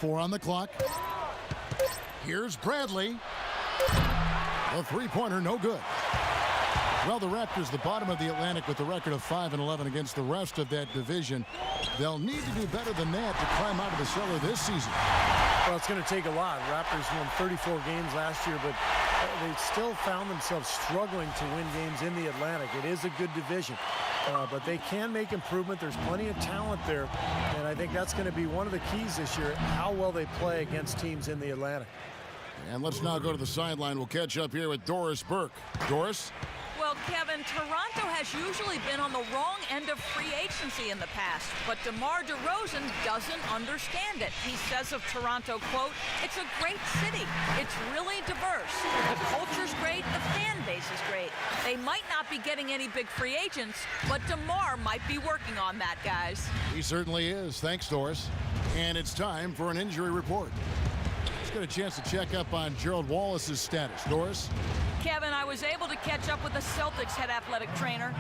4 on the clock. Here's Bradley. The three-pointer, no good. Well, the Raptors, the bottom of the Atlantic with the record of 5-11 against the rest of that division. They'll need to do better than that to climb out of the cellar this season. Well, it's going to take a lot. Raptors won 34 games last year, but they still found themselves struggling to win games in the Atlantic. It is a good division, but they can make improvement. There's plenty of talent there, and I think that's going to be one of the keys this year, how well they play against teams in the Atlantic. And let's now go to the sideline. We'll catch up here with Doris Burke. Doris? Well, Kevin, Toronto has usually been on the wrong end of free agency in the past, but DeMar DeRozan doesn't understand it. He says of Toronto, quote, "It's a great city. It's really diverse. The culture's great. The fan base is great. They might not be getting any big free agents, but DeMar might be working on that, guys." He certainly is. Thanks, Doris. And it's time for an injury report. Let's get a chance to check up on Gerald Wallace's status. Doris? Kevin, I was able to catch up with the Celtics head athletic trainer.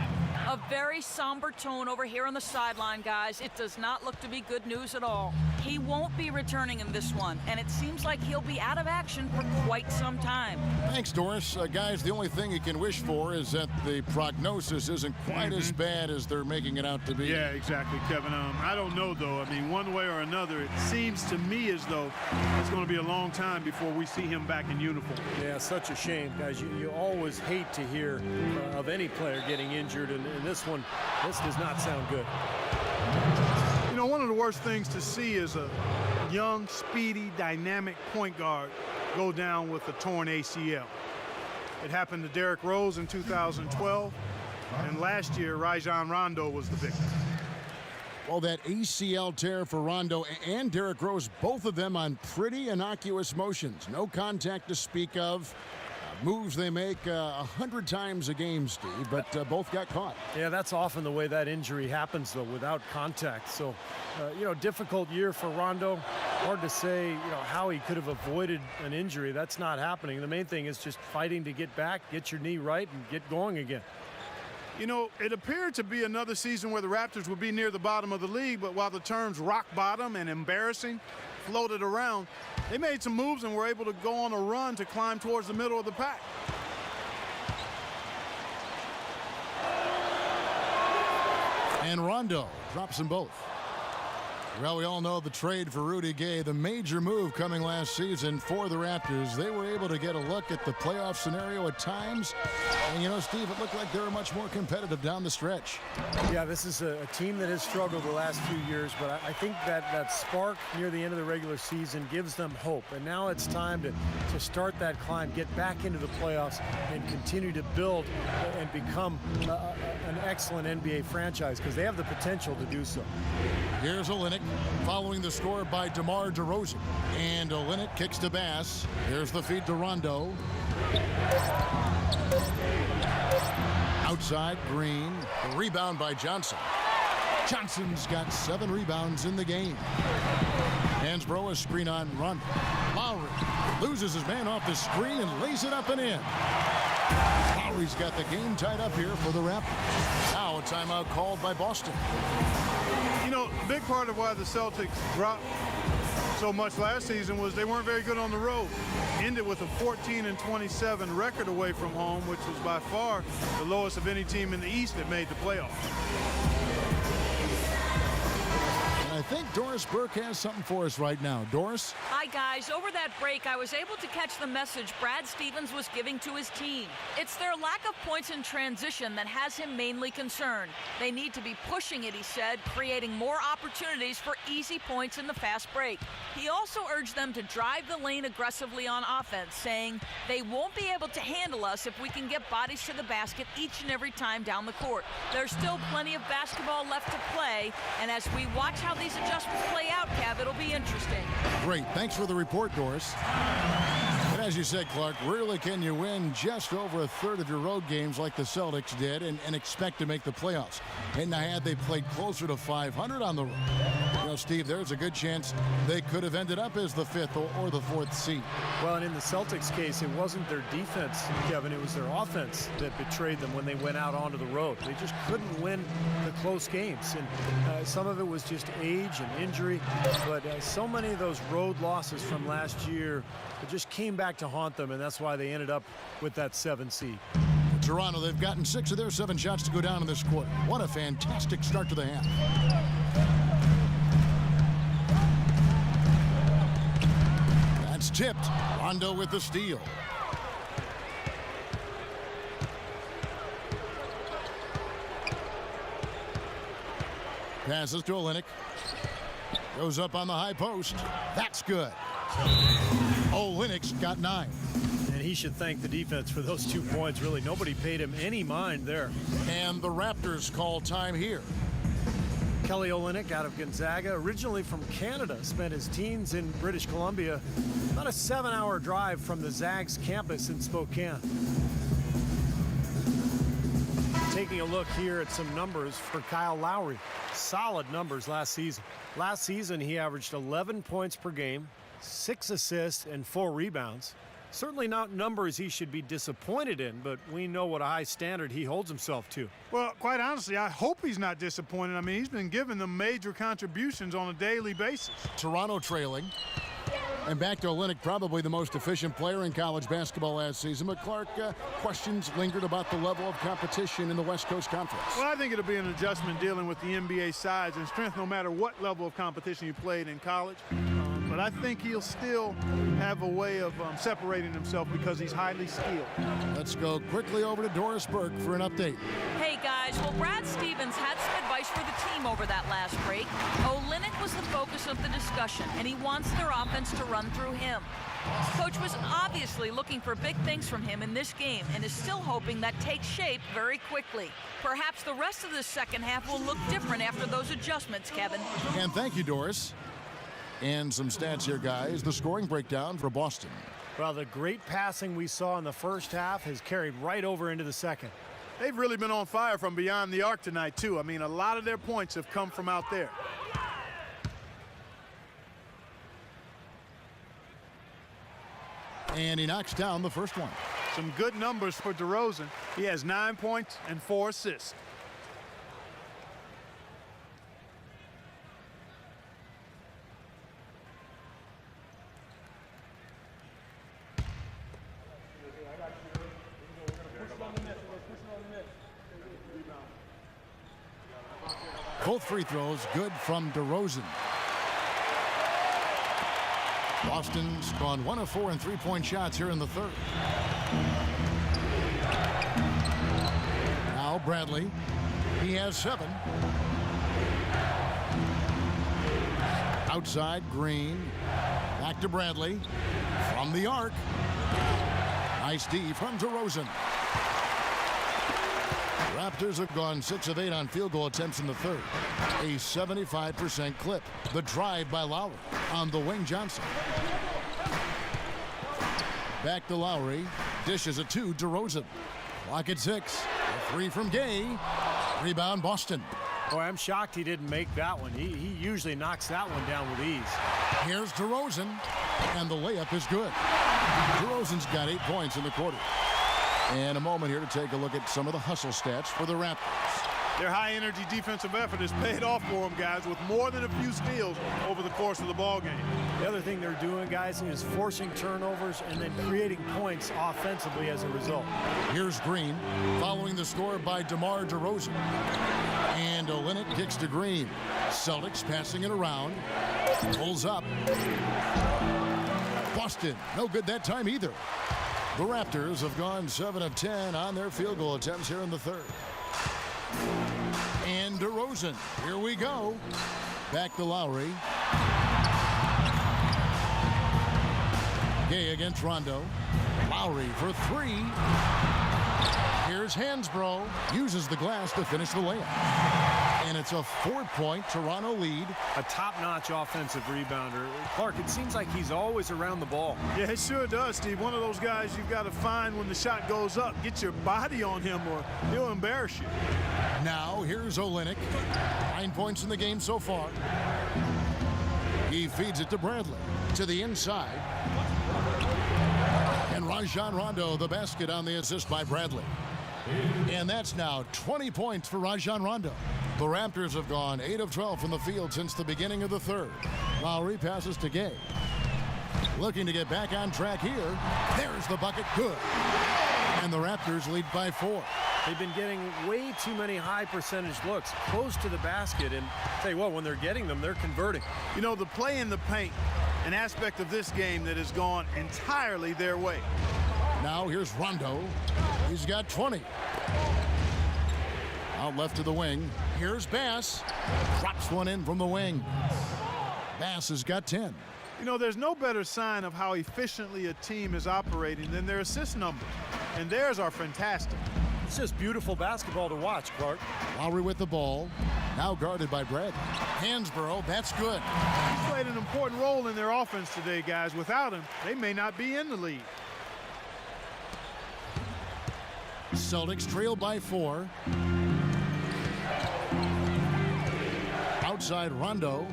A very somber tone over here on the sideline, guys. It does not look to be good news at all. He won't be returning in this one, and it seems like he'll be out of action for quite some time. Thanks, Doris. Guys, the only thing you can wish for is that the prognosis isn't quite as bad as they're making it out to be. Yeah, exactly, Kevin. I don't know, though. I mean, one way or another, it seems to me as though it's going to be a long time before we see him back in uniform. Yeah, such a shame, guys. You always hate to hear of any player getting injured, and this one, this does not sound good. You know, one of the worst things to see is a young, speedy, dynamic point guard go down with a torn ACL. It happened to Derrick Rose in 2012, and last year, Rajon Rondo was the victim. Well, that ACL tear for Rondo and Derrick Rose, both of them on pretty innocuous motions. No contact to speak of. Moves they make 100 times a game, Steve, but both got caught. Yeah, that's often the way that injury happens, though, without contact. So, you know, difficult year for Rondo. Hard to say, you know, how he could have avoided an injury. That's not happening. The main thing is just fighting to get back, get your knee right, and get going again. You know, it appeared to be another season where the Raptors would be near the bottom of the league, but while the terms rock bottom and embarrassing floated around, they made some moves and were able to go on a run to climb towards the middle of the pack. And Rondo drops them both. Well, we all know the trade for Rudy Gay, the major move coming last season for the Raptors. They were able to get a look at the playoff scenario at times. And, you know, Steve, it looked like they were much more competitive down the stretch. Yeah, this is a team that has struggled the last few years, but I think that spark near the end of the regular season gives them hope. And now it's time to start that climb, get back into the playoffs, and continue to build and become an excellent NBA franchise, because they have the potential to do so. Here's Olynyk following the score by DeMar DeRozan. And Olynyk kicks to Bass. Here's the feed to Rondo. Outside, Green. The rebound by Johnson. Johnson's got 7 rebounds in the game. Hansbrough, a screen on Rondo. Lowry loses his man off the screen and lays it up and in. Lowry's got the game tied up here for the Raptors. Now a timeout called by Boston. You know, a big part of why the Celtics dropped so much last season was they weren't very good on the road. Ended with a 14-27 record away from home, which was by far the lowest of any team in the East that made the playoffs. I think Doris Burke has something for us right now. Doris? Hi, guys. Over that break, I was able to catch the message Brad Stevens was giving to his team. It's their lack of points in transition that has him mainly concerned. They need to be pushing it, he said, creating more opportunities for easy points in the fast break. He also urged them to drive the lane aggressively on offense, saying they won't be able to handle us if we can get bodies to the basket each and every time down the court. There's still plenty of basketball left to play, and as we watch how these adjustments play out, Kev, it'll be interesting. Great. Thanks for the report, Doris. And as you said, Clark, rarely can you win just over a third of your road games like the Celtics did and expect to make the playoffs. And had they played closer to 500 on the road, you know, Steve, there's a good chance they could have ended up as the 5th or the 4th seed. Well, and in the Celtics case, it wasn't their defense, Kevin. It was their offense that betrayed them when they went out onto the road. They just couldn't win the close games. And some of it was just age and injury. But so many of those road losses from last year, it just came back to haunt them, and that's why they ended up with that 7 seed. Toronto, they've gotten 6 of their 7 shots to go down in this quarter. What a fantastic start to the half. That's tipped. Rondo with the steal. Passes to Olynyk. Goes up on the high post. That's good. Olynyk's got 9. And he should thank the defense for those 2 points. Really, nobody paid him any mind there. And the Raptors call time here. Kelly Olynyk out of Gonzaga, originally from Canada, spent his teens in British Columbia. About a 7-hour drive from the Zags campus in Spokane. Taking a look here at some numbers for Kyle Lowry. Solid numbers last season. Last season, he averaged 11 points per game, 6 assists, and 4 rebounds. Certainly not numbers he should be disappointed in, but we know what a high standard he holds himself to. Well, quite honestly, I hope he's not disappointed. I mean, he's been giving them major contributions on a daily basis. Toronto trailing. And back to Olynyk, probably the most efficient player in college basketball last season. But Clark, questions lingered about the level of competition in the West Coast Conference. Well, I think it'll be an adjustment dealing with the NBA size and strength no matter what level of competition you played in college. But I think he'll still have a way of separating himself because he's highly skilled. Let's go quickly over to Doris Burke for an update. Hey, guys. Well, Brad Stevens had some advice for the team over that last break. Olynyk was the focus of the discussion, and he wants their offense to run through him. Coach was obviously looking for big things from him in this game and is still hoping that takes shape very quickly. Perhaps the rest of the second half will look different after those adjustments, Kevin. And thank you, Doris. And some stats here, guys. The scoring breakdown for Boston. Well, the great passing we saw in the first half has carried right over into the second. They've really been on fire from beyond the arc tonight, too. I mean, a lot of their points have come from out there. And he knocks down the first one. Some good numbers for DeRozan. He has 9 points and 4 assists. Both free throws good from DeRozan. Boston's gone 1 of 4 in three-point shots here in the third. Now Bradley. He has 7. Outside, Green. Back to Bradley. From the arc. Nice D from DeRozan. Raptors have gone 6 of 8 on field goal attempts in the third. A 75% clip. The drive by Lowry on the wing Johnson. Back to Lowry. Dishes it to DeRozan. Clock at 6. A 3 from Gay. Rebound Boston. Boy, I'm shocked he didn't make that one. He usually knocks that one down with ease. Here's DeRozan. And the layup is good. DeRozan's got 8 points in the quarter. And a moment here to take a look at some of the hustle stats for the Raptors. their high-energy defensive effort has paid off for them, guys, with more than a few steals over the course of the ball game. The other thing they're doing, guys, is forcing turnovers and then creating points offensively as a result. Here's Green, following the score by DeMar DeRozan. And Olynyk kicks to Green. Celtics passing it around. Pulls up. Boston, no good that time either. The Raptors have gone 7 of 10 on their field goal attempts here in the third. And DeRozan, here we go. Back to Lowry. Gay against Rondo. Lowry for three. Here's Hansbrough. Uses the glass to finish the layup. And it's a 4-point Toronto lead. A top-notch offensive rebounder. Clark, it seems like he's always around the ball. Yeah, it sure does, Steve. One of those guys you've got to find when the shot goes up. Get your body on him or he'll embarrass you. Now here's Olynyk. 9 points in the game so far. He feeds it to Bradley. To the inside. And Rajon Rondo, the basket on the assist by Bradley. And that's now 20 points for Rajon Rondo. The Raptors have gone 8 of 12 from the field since the beginning of the third. Lowry passes to Gay. Looking to get back on track here. There's the bucket. Good. And the Raptors lead by 4. They've been getting way too many high percentage looks close to the basket. And tell you what, when they're getting them, they're converting. You know, the play in the paint, an aspect of this game that has gone entirely their way. Now here's Rondo. He's got 20. Out left to the wing. Here's Bass. Drops one in from the wing. Bass has got 10. You know, there's no better sign of how efficiently a team is operating than their assist numbers. And theirs are fantastic. It's just beautiful basketball to watch, Clark. Lowry with the ball. Now guarded by Bradley. Hansbrough, that's good. He played an important role in their offense today, guys. Without him, they may not be in the lead. Celtics trail by 4. Outside Rondo.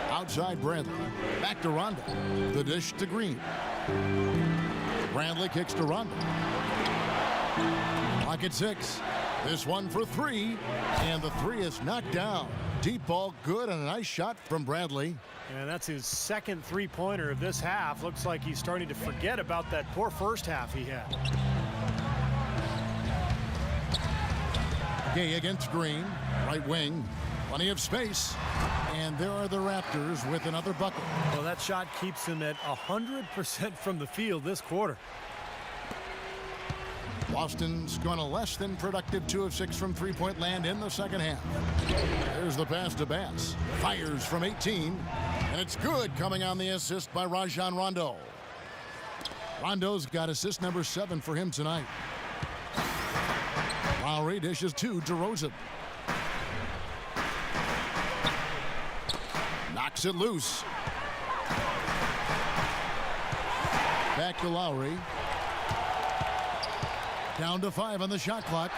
Outside Bradley. Back to Rondo. The dish to Green. Bradley kicks to Rondo. Clock at 6. This one for 3. And the 3 is knocked down. Deep ball good and a nice shot from Bradley. And that's his second three-pointer of this half. Looks like he's starting to forget about that poor first half he had. Gay against Green. Right wing. Plenty of space. And there are the Raptors with another bucket. Well, that shot keeps him at 100% from the field this quarter. Boston's gone a less than productive 2 of 6 from three-point land in the second half. There's the pass to Bass. Fires from 18. And it's good, coming on the assist by Rajon Rondo. Rondo's got assist number 7 for him tonight. Lowry dishes to DeRozan. Knocks it loose. Back to Lowry. Down to 5 on the shot clock.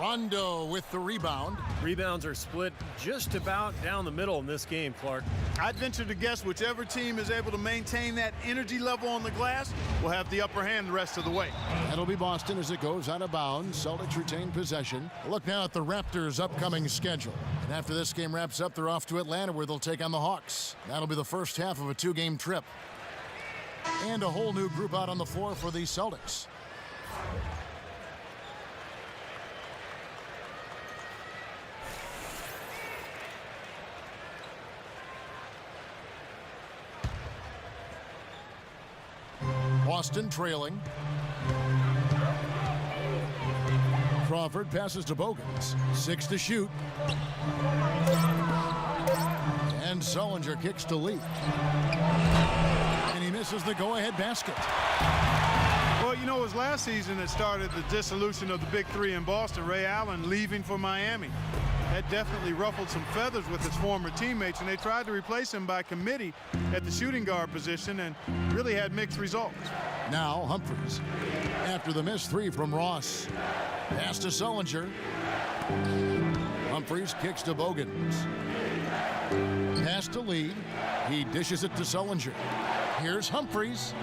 Rondo with the rebound. Rebounds are split just about down the middle in this game, Clark. I'd venture to guess whichever team is able to maintain that energy level on the glass will have the upper hand the rest of the way. That'll be Boston as it goes out of bounds. Celtics retain possession. Look now at the Raptors' upcoming schedule. And after this game wraps up, they're off to Atlanta where they'll take on the Hawks. That'll be the first half of a 2-game trip. And a whole new group out on the floor for the Celtics. Boston trailing. Crawford passes to Bogans. 6 to shoot. And Sullinger kicks to Lee. And he misses the go-ahead basket. Well, you know, it was last season that started the dissolution of the Big Three in Boston. Ray Allen leaving for Miami. That definitely ruffled some feathers with his former teammates, and they tried to replace him by committee at the shooting guard position and really had mixed results. Now Humphries. After the missed 3 from Ross. Pass to Sullinger. Humphries kicks to Bogans. Pass to Lee. He dishes it to Sullinger. Here's Humphries.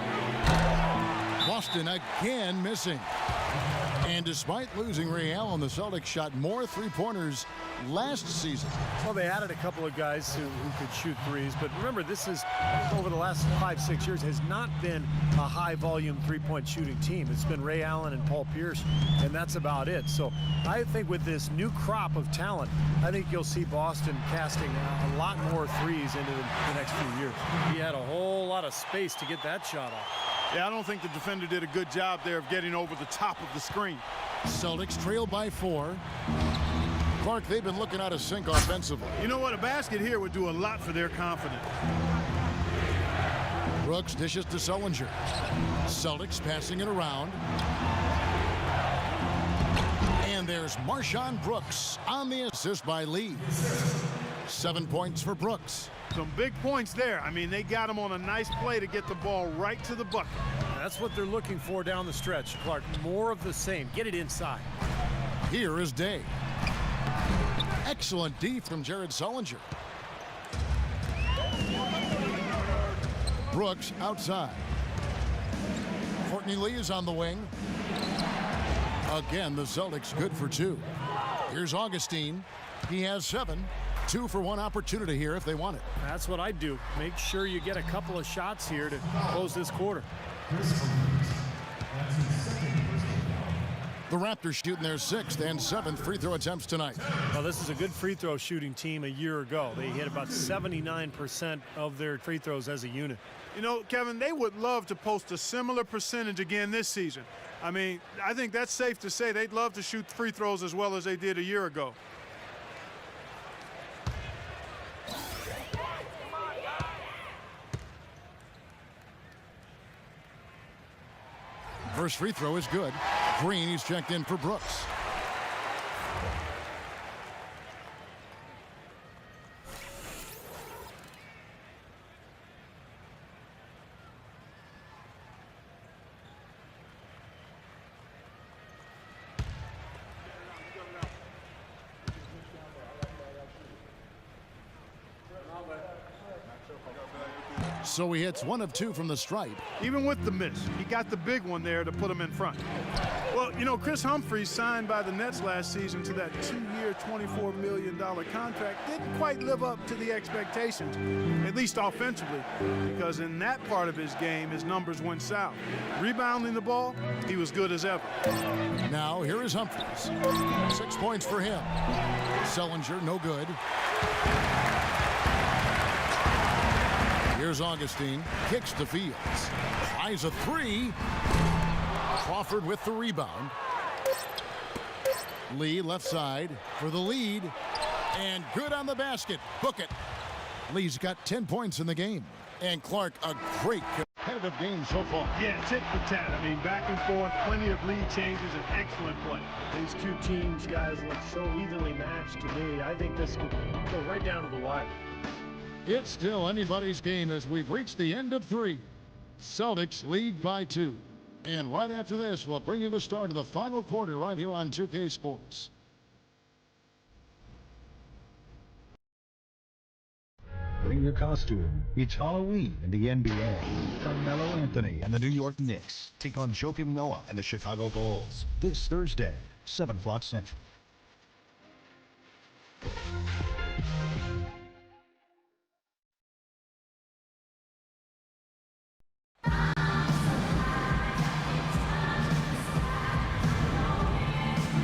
Boston again missing. And despite losing Ray Allen, the Celtics shot more three-pointers last season. Well, they added a couple of guys who could shoot threes, but remember, this is, over the last 5-6 years, has not been a high-volume three-point shooting team. It's been Ray Allen and Paul Pierce, and that's about it. So I think with this new crop of talent, I think you'll see Boston casting a lot more threes into the next few years. He had a whole lot of space to get that shot off. Yeah, I don't think the defender did a good job there of getting over the top of the screen. Celtics trail by 4. Clark, they've been looking out of sync offensively. You know what? A basket here would do a lot for their confidence. Brooks dishes to Sullinger. Celtics passing it around. And there's Marshawn Brooks on the assist by Lee. 7 points for Brooks. Some big points there. I mean, they got him on a nice play to get the ball right to the bucket. That's what they're looking for down the stretch, Clark. More of the same. Get it inside. Here is Day. Excellent D from Jared Sullinger. Brooks outside. Courtney Lee is on the wing. Again, the Celtics good for 2. Here's Augustine. He has 7. 2 for 1 opportunity here if they want it. That's what I'd do. Make sure you get a couple of shots here to close this quarter. The Raptors shooting their 6th and 7th free throw attempts tonight. Well, this is a good free throw shooting team a year ago. They hit about 79% of their free throws as a unit. You know, Kevin, they would love to post a similar percentage again this season. I mean, I think that's safe to say they'd love to shoot free throws as well as they did a year ago. First free throw is good. Green, he's checked in for Brooks. So he hits 1 of 2 from the stripe. Even with the miss, he got the big one there to put him in front. Well, you know, Chris Humphries signed by the Nets last season to that 2-year, $24 million contract. Didn't quite live up to the expectations, at least offensively, because in that part of his game, his numbers went south. Rebounding the ball, he was good as ever. Now, here is Humphries. 6 points for him. Sullinger, no good. Here's Augustine, kicks to Fields. Tries a 3. Crawford with the rebound. Lee left side for the lead. And good on the basket. Book it. Lee's got 10 points in the game. And Clark, a great competitive game so far. Yeah, tit for tat. I mean, back and forth, plenty of lead changes, and excellent play. These two teams, guys, look so evenly matched to me. I think this could go right down to the wire. It's still anybody's game as we've reached the end of 3. Celtics lead by 2. And right after this, we'll bring you the start of the final quarter right here on 2K Sports. Bring your costume. It's Halloween in the NBA. Carmelo Anthony and the New York Knicks take on Joakim Noah and the Chicago Bulls this Thursday, 7 o'clock Central.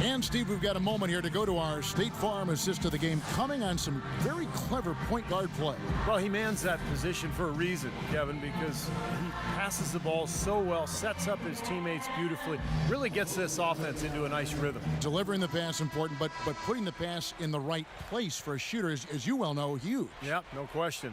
And Steve, we've got a moment here to go to our State Farm assist of the game, coming on some very clever point guard play. Well, he mans that position for a reason, Kevin, because he passes the ball so well, sets up his teammates beautifully, really gets this offense into a nice rhythm. Delivering the pass important, but putting the pass in the right place for a shooter is, as you well know, huge. Yep, no question.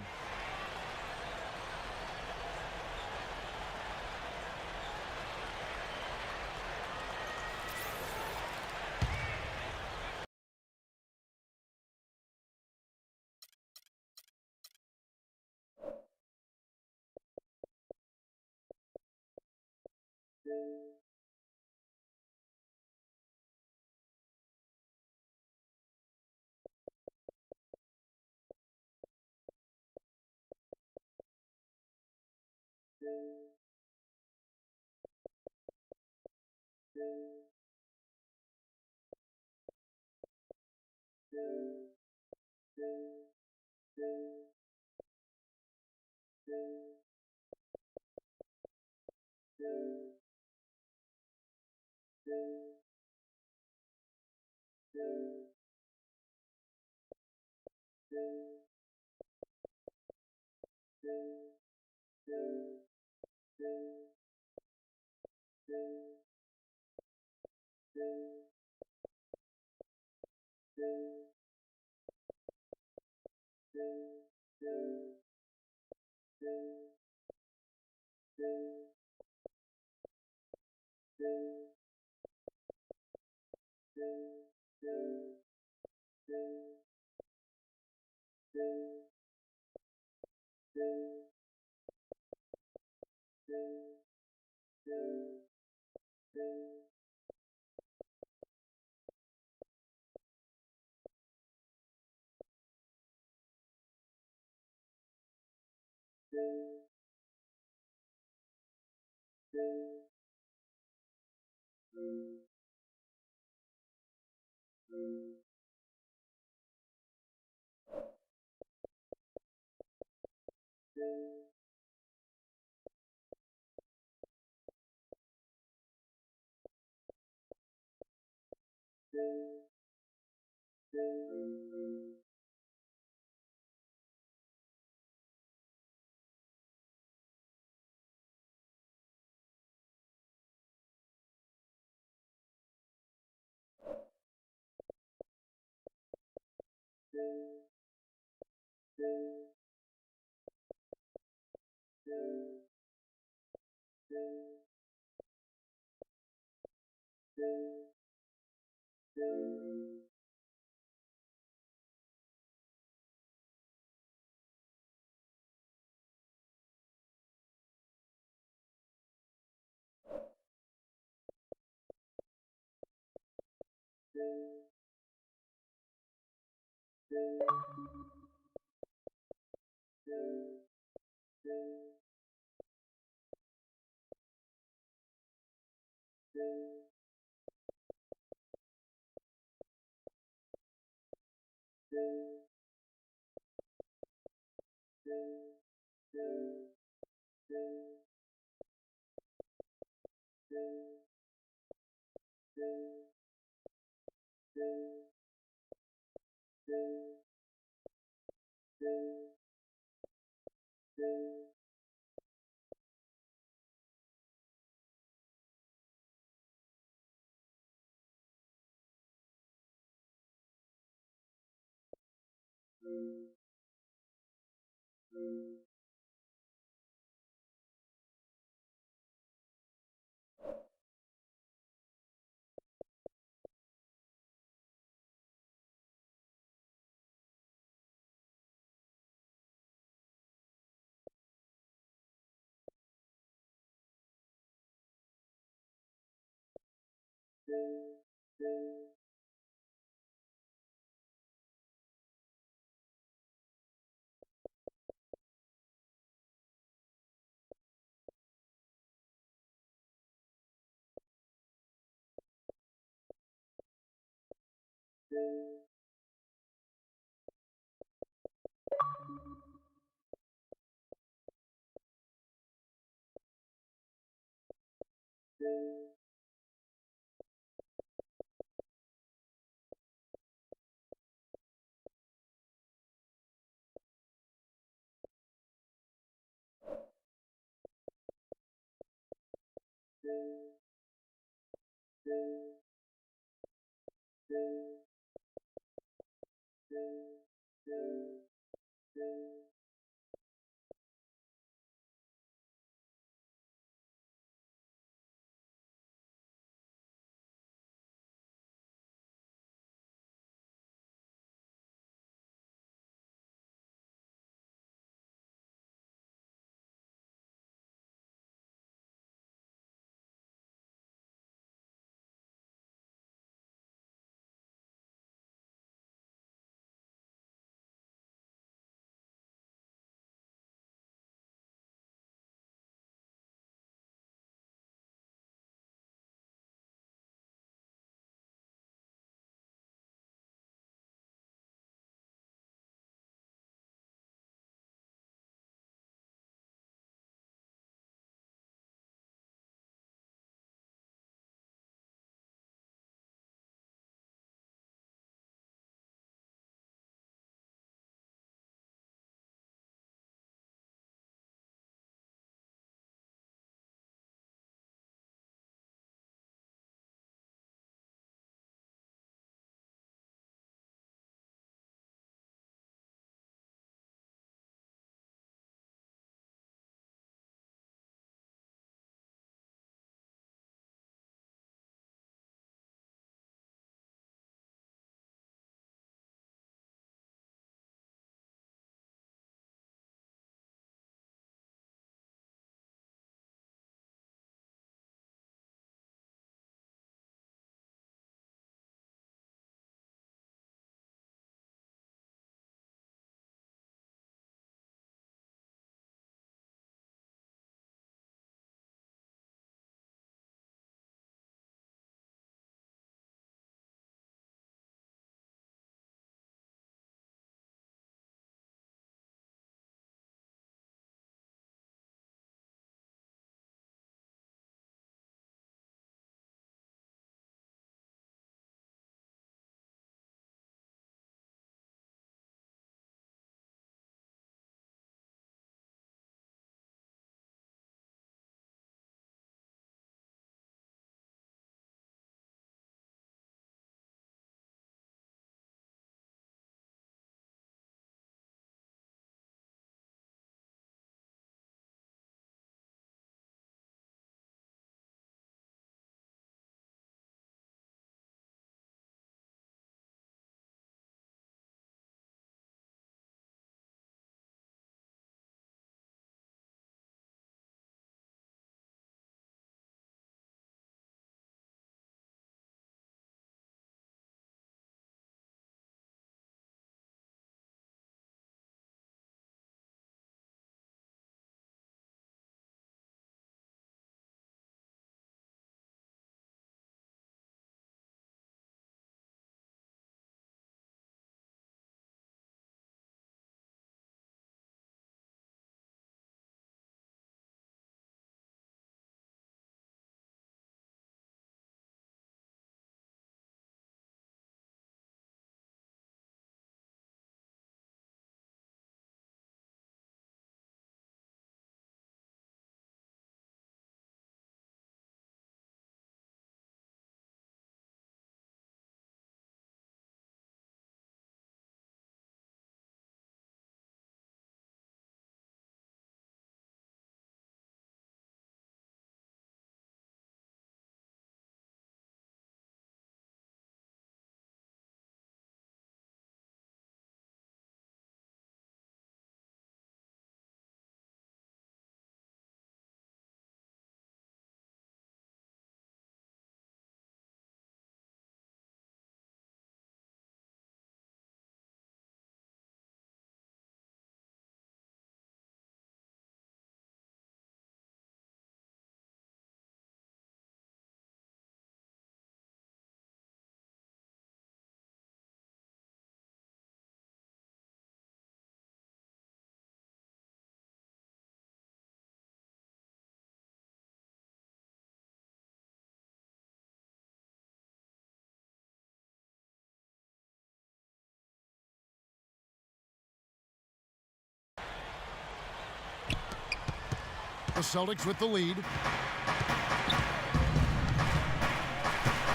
The Celtics with the lead.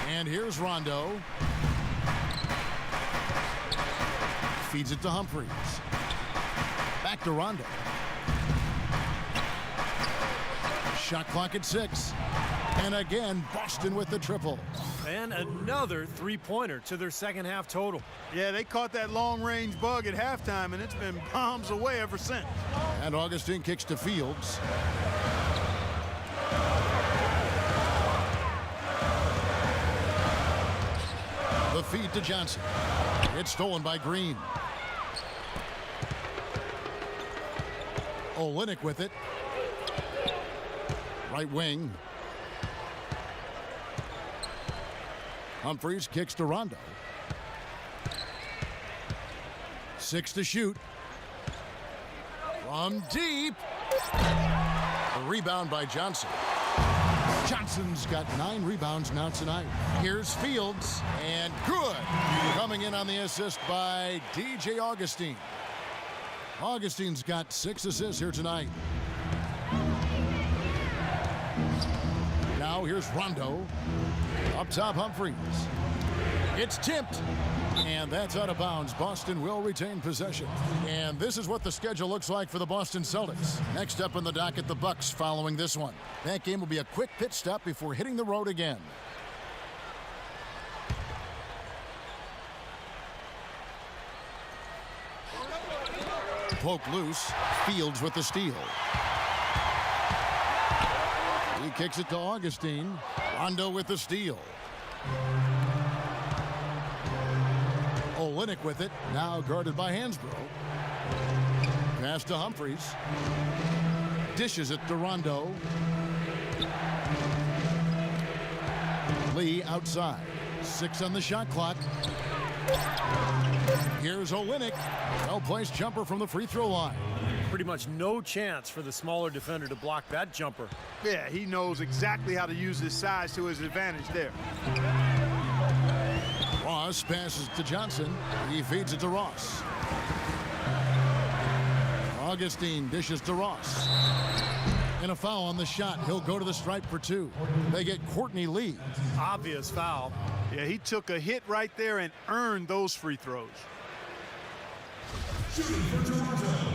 And here's Rondo. Feeds it to Humphries. Back to Rondo. Shot clock at 6. And again, Boston with the triple. And another three-pointer to their second half total. Yeah, they caught that long-range bug at halftime, and it's been bombs away ever since. And Augustine kicks to Fields. The feed to Johnson. It's stolen by Green. Olynyk with it. Right wing. Humphries kicks to Rondo. 6 to shoot. From deep. A rebound by Johnson. Johnson's got 9 rebounds now tonight. Here's Fields, and good. Coming in on the assist by DJ Augustine. Augustine's got 6 assists here tonight. Now here's Rondo. Up top, Humphries. It's tipped. And that's out of bounds. Boston will retain possession. And this is what the schedule looks like for the Boston Celtics. Next up on the docket, the Bucks following this one. That game will be a quick pit stop before hitting the road again. Poke loose. Fields with the steal. He kicks it to Augustine. Rondo with the steal. Olynyk with it. Now guarded by Hansbrough. Pass to Humphries. Dishes it to Rondo. Lee outside. 6 on the shot clock. Here's Olynyk. Well-placed jumper from the free throw line. Pretty much no chance for the smaller defender to block that jumper. Yeah, he knows exactly how to use his size to his advantage there. Ross passes to Johnson. He feeds it to Ross. Augustine dishes to Ross. And a foul on the shot. He'll go to the stripe for 2. They get Courtney Lee. Obvious foul. Yeah, he took a hit right there and earned those free throws. Shooting for Toronto,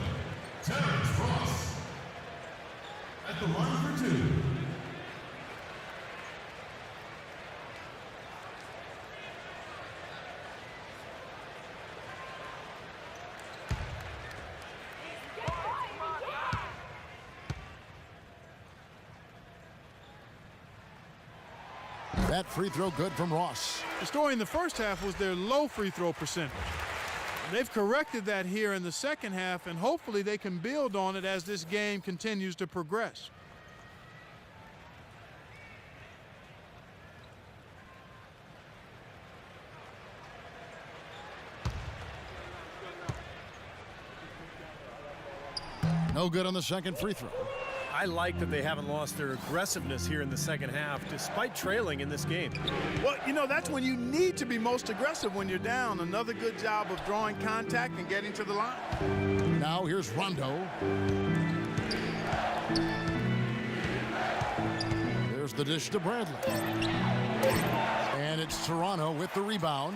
Terrence Ross. At the line for 2. That free throw good from Ross. The story in the first half was their low free throw percentage. They've corrected that here in the second half, and hopefully they can build on it as this game continues to progress. No good on the second free throw. I like that they haven't lost their aggressiveness here in the second half, despite trailing in this game. Well, you know, that's when you need to be most aggressive when you're down. Another good job of drawing contact and getting to the line. Now here's Rondo. There's the dish to Bradley. And it's Toronto with the rebound.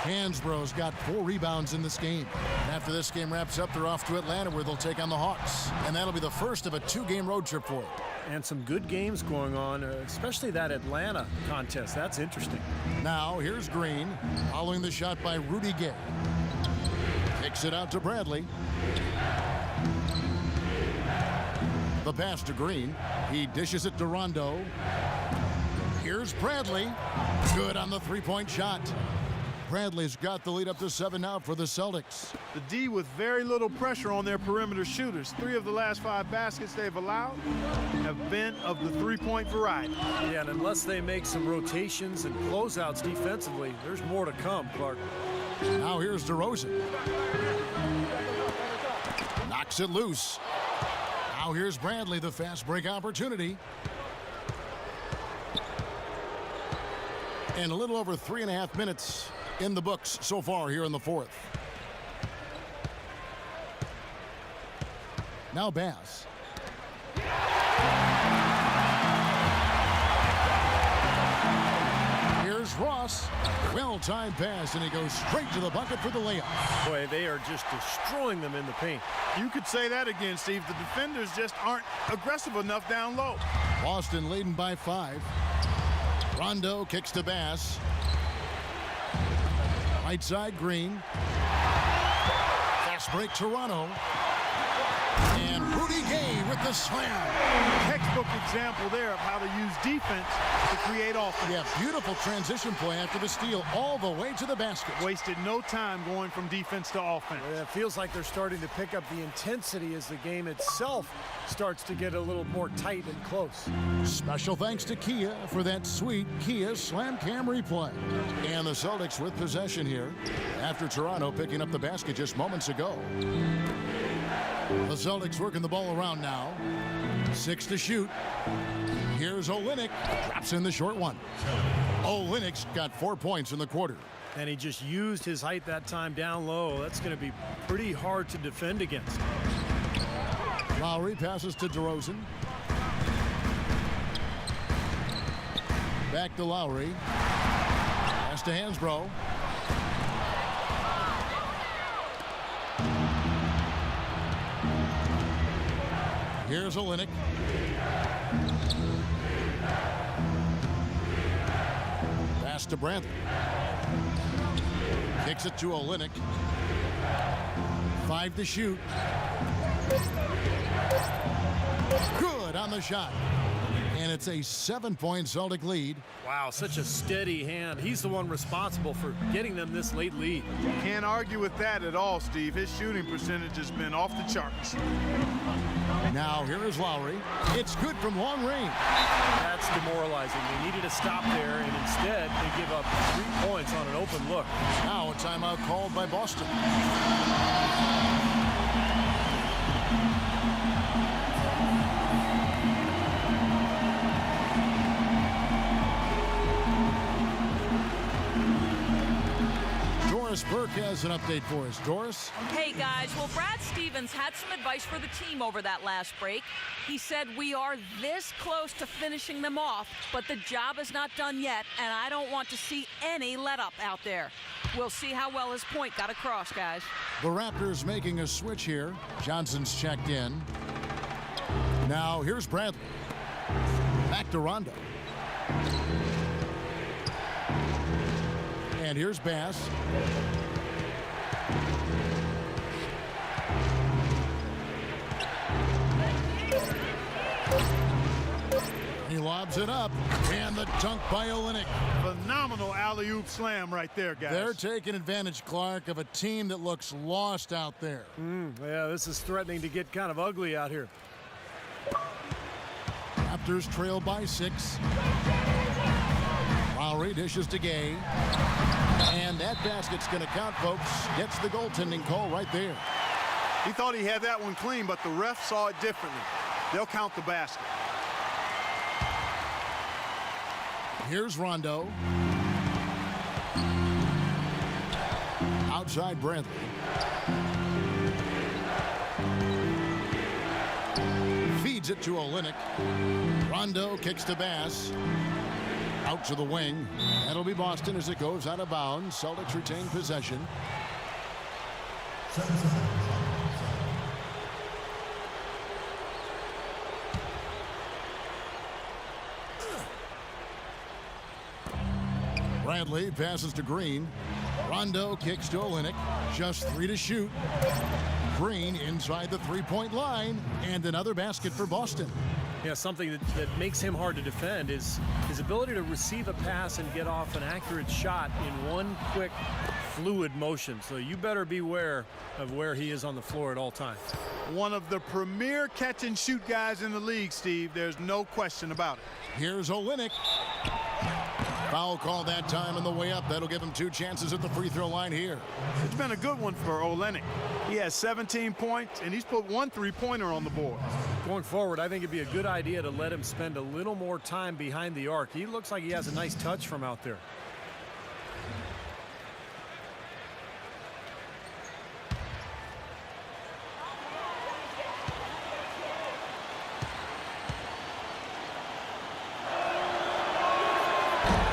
Hansborough's got 4 rebounds in this game. And after this game wraps up, they're off to Atlanta, where they'll take on the Hawks. And that'll be the first of a 2-game road trip for them. And some good games going on, especially that Atlanta contest. That's interesting. Now here's Green, following the shot by Rudy Gay. Kicks it out to Bradley. The pass to Green. He dishes it to Rondo. Here's Bradley. Good on the three-point shot. Bradley's got the lead up to 7 now for the Celtics. The D with very little pressure on their perimeter shooters. 3 of the last 5 baskets they've allowed have been of the three-point variety. Yeah, and unless they make some rotations and closeouts defensively, there's more to come, Clark. Now here's DeRozan. Knocks it loose. Now here's Bradley, the fast break opportunity. And a little over 3.5 minutes in the books so far here in the fourth. Now Bass. Ross. Well-timed pass, and he goes straight to the bucket for the layup. Boy, they are just destroying them in the paint. You could say that again, Steve. The defenders just aren't aggressive enough down low. Boston leading by 5. Rondo kicks to Bass. Right side, Green. Fast break, Toronto. And Rudy Gay with the slam. Textbook example there of how to use defense to create offense. Yeah, beautiful transition play after the steal all the way to the basket. Wasted no time going from defense to offense. It feels like they're starting to pick up the intensity as the game itself starts to get a little more tight and close. Special thanks to Kia for that sweet Kia Slam Cam replay. And the Celtics with possession here after Toronto picking up the basket just moments ago. The Celtics working the ball around now. 6 to shoot. Here's Olynyk. Drops in the short one. Olynyk's got 4 points in the quarter. And he just used his height that time down low. That's going to be pretty hard to defend against. Lowry passes to DeRozan. Back to Lowry. Pass to Hansbrough. Here's Olynyk. Pass to Brantley. Kicks it to Olynyk. 5 to shoot. Good on the shot. And it's a 7-point Celtic lead. Wow, such a steady hand. He's the one responsible for getting them this late lead. Can't argue with that at all, Steve. His shooting percentage has been off the charts. Now here is Lowry. It's good from long range. That's demoralizing. They needed to stop there, and instead they give up 3 points on an open look. Now a timeout called by Boston. Doris Burke has an update for us. Doris? Hey, guys. Well, Brad Stevens had some advice for the team over that last break. He said, we are this close to finishing them off, but the job is not done yet, and I don't want to see any let-up out there. We'll see how well his point got across, guys. The Raptors making a switch here. Johnson's checked in. Now, here's Bradley. Back to Rondo. And here's Bass. He lobs it up, and the dunk by Olynyk. Phenomenal alley-oop slam right there, guys. They're taking advantage, Clark, of a team that looks lost out there. Yeah, this is threatening to get kind of ugly out here. Raptors trail by 6. Lowry dishes to Gay. And that basket's going to count, folks. Gets the goaltending call right there. He thought he had that one clean, but the ref saw it differently. They'll count the basket. Here's Rondo. Outside Brantley. Feeds it to Olynyk. Rondo kicks to Bass. Out to the wing. That'll be Boston as it goes out of bounds. Celtics retain possession. Bradley passes to Green. Rondo kicks to Olynyk. Just 3 to shoot. Green inside the three-point line. And another basket for Boston. Yeah, something that makes him hard to defend is his ability to receive a pass and get off an accurate shot in one quick, fluid motion. So you better beware of where he is on the floor at all times. One of the premier catch-and-shoot guys in the league, Steve. There's no question about it. Here's Olynyk. Foul call that time on the way up. That'll give him 2 chances at the free throw line here. It's been a good one for Olynyk. He has 17 points, and he's put 1 3-pointer on the board. Going forward, I think it'd be a good idea to let him spend a little more time behind the arc. He looks like he has a nice touch from out there.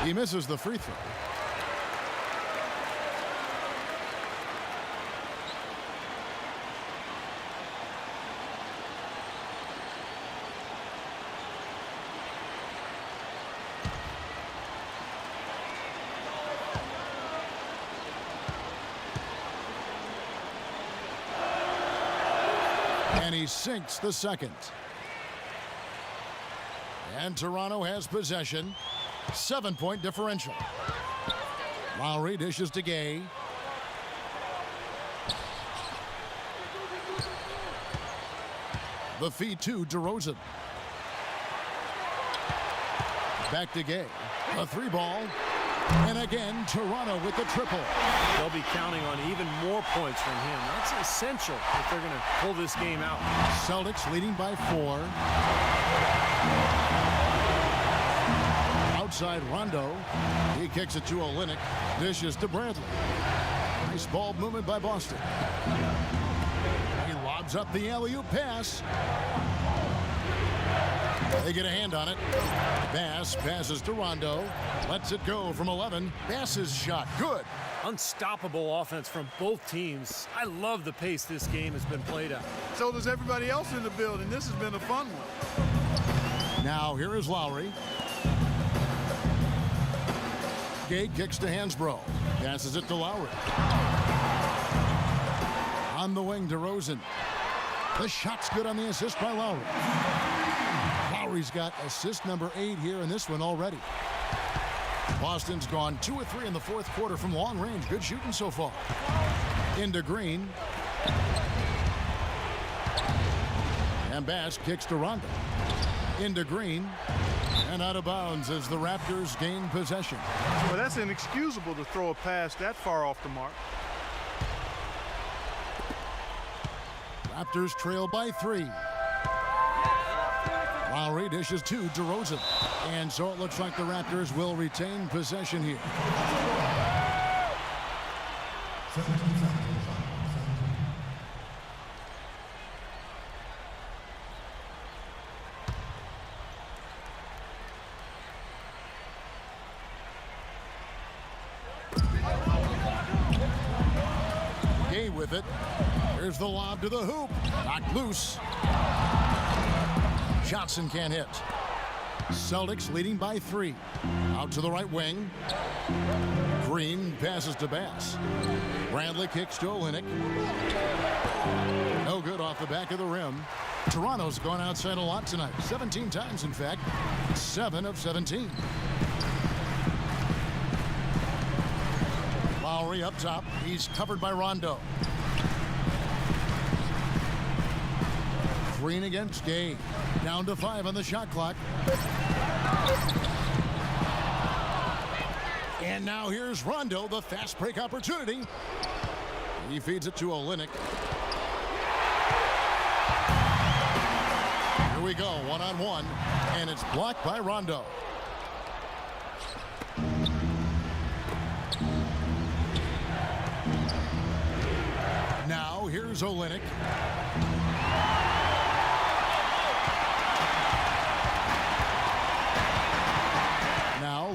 He misses the free throw. And he sinks the second. And Toronto has possession. 7-point differential. Lowry dishes to Gay. The feed to DeRozan. Back to Gay. A 3-ball. And again, Toronto with the triple. They'll be counting on even more points from him. That's essential if they're going to pull this game out. Celtics leading by 4. Outside Rondo. He kicks it to Olynyk. Dishes to Bradley. Nice ball movement by Boston. He lobs up the alley-oop pass. They get a hand on it. Bass passes to Rondo. Lets it go from 11. Bass's shot. Good. Unstoppable offense from both teams. I love the pace this game has been played at. So does everybody else in the building. This has been a fun one. Now here is Lowry. Gay kicks to Hansbrough. Passes it to Lowry. On the wing, DeRozan. The shot's good on the assist by Lowry. Lowry's got assist number 8 here in this one already. Boston's gone 2 of 3 in the fourth quarter from long range. Good shooting so far. Into Green. And Bass kicks to Rondo. Into Green. And out of bounds as the Raptors gain possession. Well, that's inexcusable to throw a pass that far off the mark. Raptors trail by 3. Lowry dishes to DeRozan. And so it looks like the Raptors will retain possession here. Gay with it. Here's the lob to the hoop. Knocked loose. Johnson can't hit. Celtics leading by 3. Out to the right wing. Green passes to Bass. Bradley kicks to Olynyk. No good off the back of the rim. Toronto's gone outside a lot tonight. 17 times, in fact. 7 of 17. Lowry up top. He's covered by Rondo. Green against Gay. Down to 5 on the shot clock. And now here's Rondo, the fast break opportunity. He feeds it to Olynyk. Here we go, 1-on-1, and it's blocked by Rondo. Now here's Olynyk.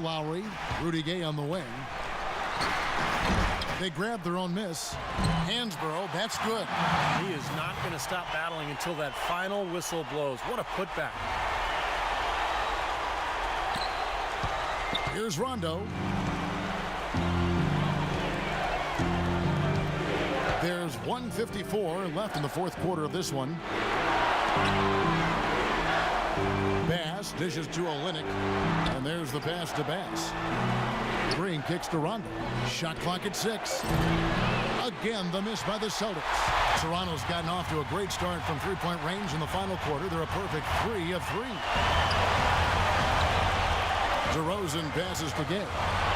Lowry, Rudy Gay on the wing. They grab their own miss. Hansbrough, that's good. He is not going to stop battling until that final whistle blows. What a putback. Here's Rondo. There's 1:54 left in the fourth quarter of this one. Bass dishes to Olynyk, and there's the pass to Bass. Green kicks to Rondo. Shot clock at 6. Again, the miss by the Celtics. Toronto's gotten off to a great start from three-point range in the final quarter. They're a perfect 3 of 3. DeRozan passes to Gay.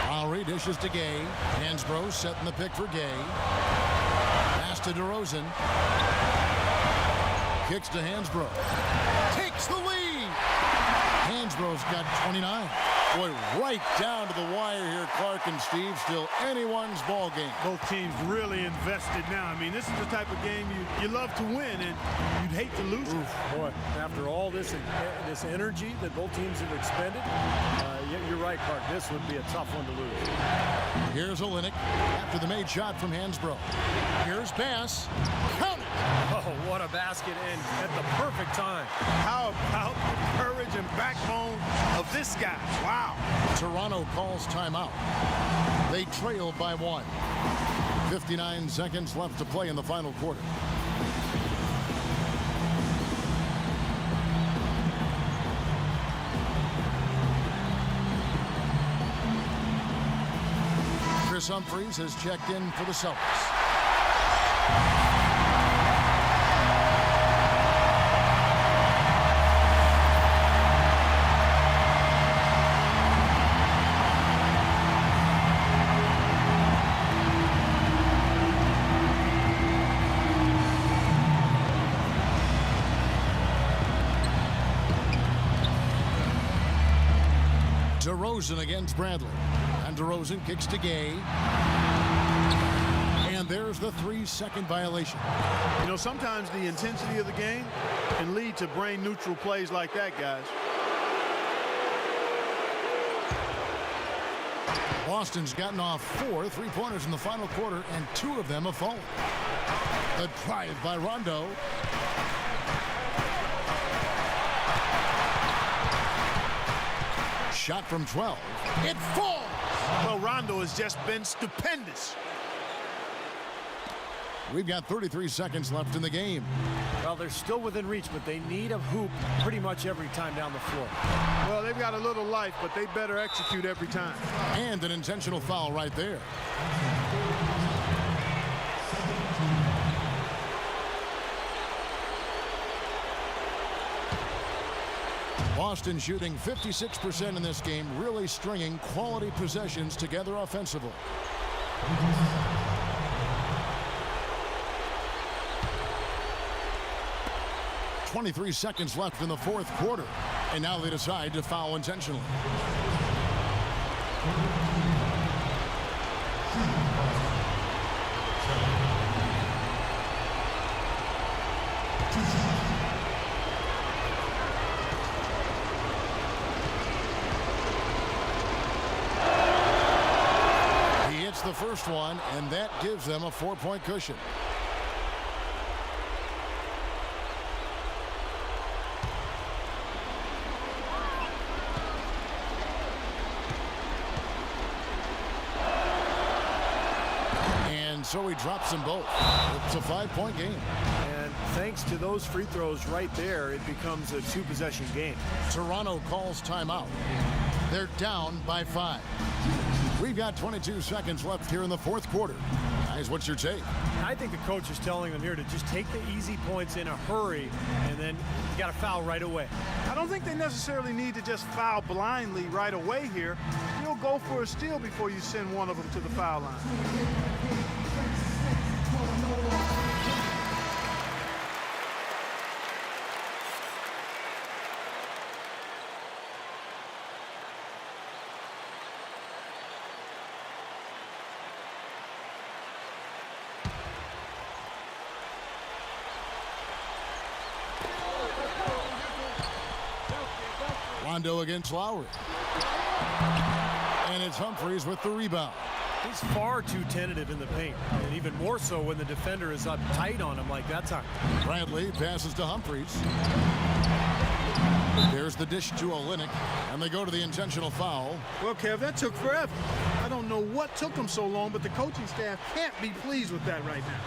Lowry dishes to Gay. Hansbrough setting the pick for Gay. Pass to DeRozan. Kicks to Hansbrough. Takes the lead. Hansbrough's got 29. Boy, right down to the wire here, Clark and Steve. Still anyone's ball game. Both teams really invested now. I mean, this is the type of game you love to win, and you'd hate to lose it. Boy, after all this energy that both teams have expended, you're right, Clark. This would be a tough one to lose. Here's Olynyk after the made shot from Hansbrough. Here's Bass. Count it! Oh, what a basket, and at the perfect time. How about the courage and backbone of this guy? Wow. Toronto calls timeout. They trail by 1. 59 seconds left to play in the final quarter. Chris Humphries has checked in for the Celtics. DeRozan against Bradley. And DeRozan kicks to Gay. And there's the 3-second violation. You know, sometimes the intensity of the game can lead to brain-neutral plays like that, guys. Boston's gotten off 4 3-pointers in the final quarter, and 2 of them have fallen. The drive by Rondo. Shot from 12. It falls! Well, Rondo has just been stupendous. We've got 33 seconds left in the game. Well, they're still within reach, but they need a hoop pretty much every time down the floor. Well, they've got a little life, but they better execute every time. And an intentional foul right there. Boston shooting 56% in this game, really stringing quality possessions together offensively. 23 seconds left in the fourth quarter, and now they decide to foul intentionally. The first one, and that gives them a 4-point cushion. And so he drops them both. It's a 5-point game. And thanks to those free throws right there, it becomes a 2-possession game. Toronto calls timeout. They're down by 5. We've got 22 seconds left here in the fourth quarter. Guys, what's your take? I think the coach is telling them here to just take the easy points in a hurry, and then you got to foul right away. I don't think they necessarily need to just foul blindly right away here. You'll go for a steal before you send one of them to the foul line. Rondo against Lowry. And it's Humphries with the rebound. He's far too tentative in the paint, and even more so when the defender is up tight on him like that time. Bradley passes to Humphries. There's the dish to Olynyk, and they go to the intentional foul. Well, Kev, that took forever. I don't know what took them so long, but the coaching staff can't be pleased with that right now.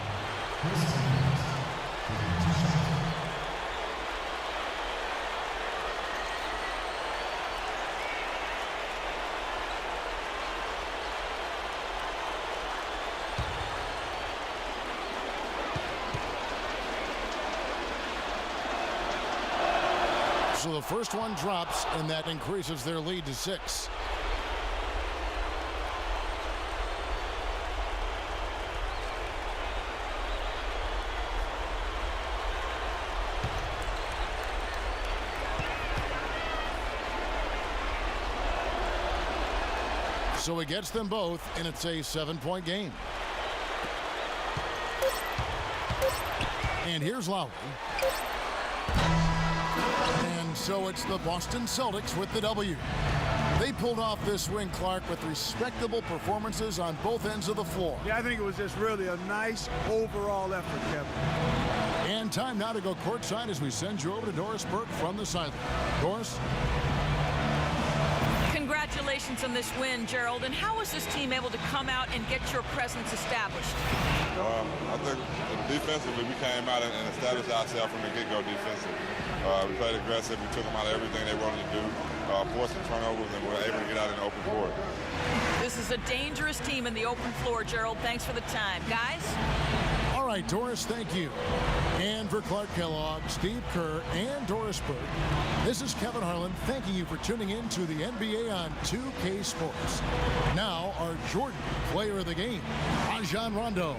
So the first one drops, and that increases their lead to 6. So he gets them both, and it's a 7-point game. And here's Lowry. And so it's the Boston Celtics with the W. They pulled off this win, Clark, with respectable performances on both ends of the floor. Yeah, I think it was just really a nice overall effort, Kevin. And time now to go courtside as we send you over to Doris Burke from the sideline. Doris? Congratulations on this win, Gerald. And how was this team able to come out and get your presence established? I think defensively we came out and established ourselves from the get-go defensively. We played aggressive. We took them out of everything they wanted to do, forced some turnovers, and we were able to get out in the open court. This is a dangerous team in the open floor, Gerald. Thanks for the time. Guys? All right, Doris, thank you. And for Clark Kellogg, Steve Kerr, and Doris Burke, this is Kevin Harlan thanking you for tuning in to the NBA on 2K Sports. Now, our Jordan player of the game, Rajon Rondo.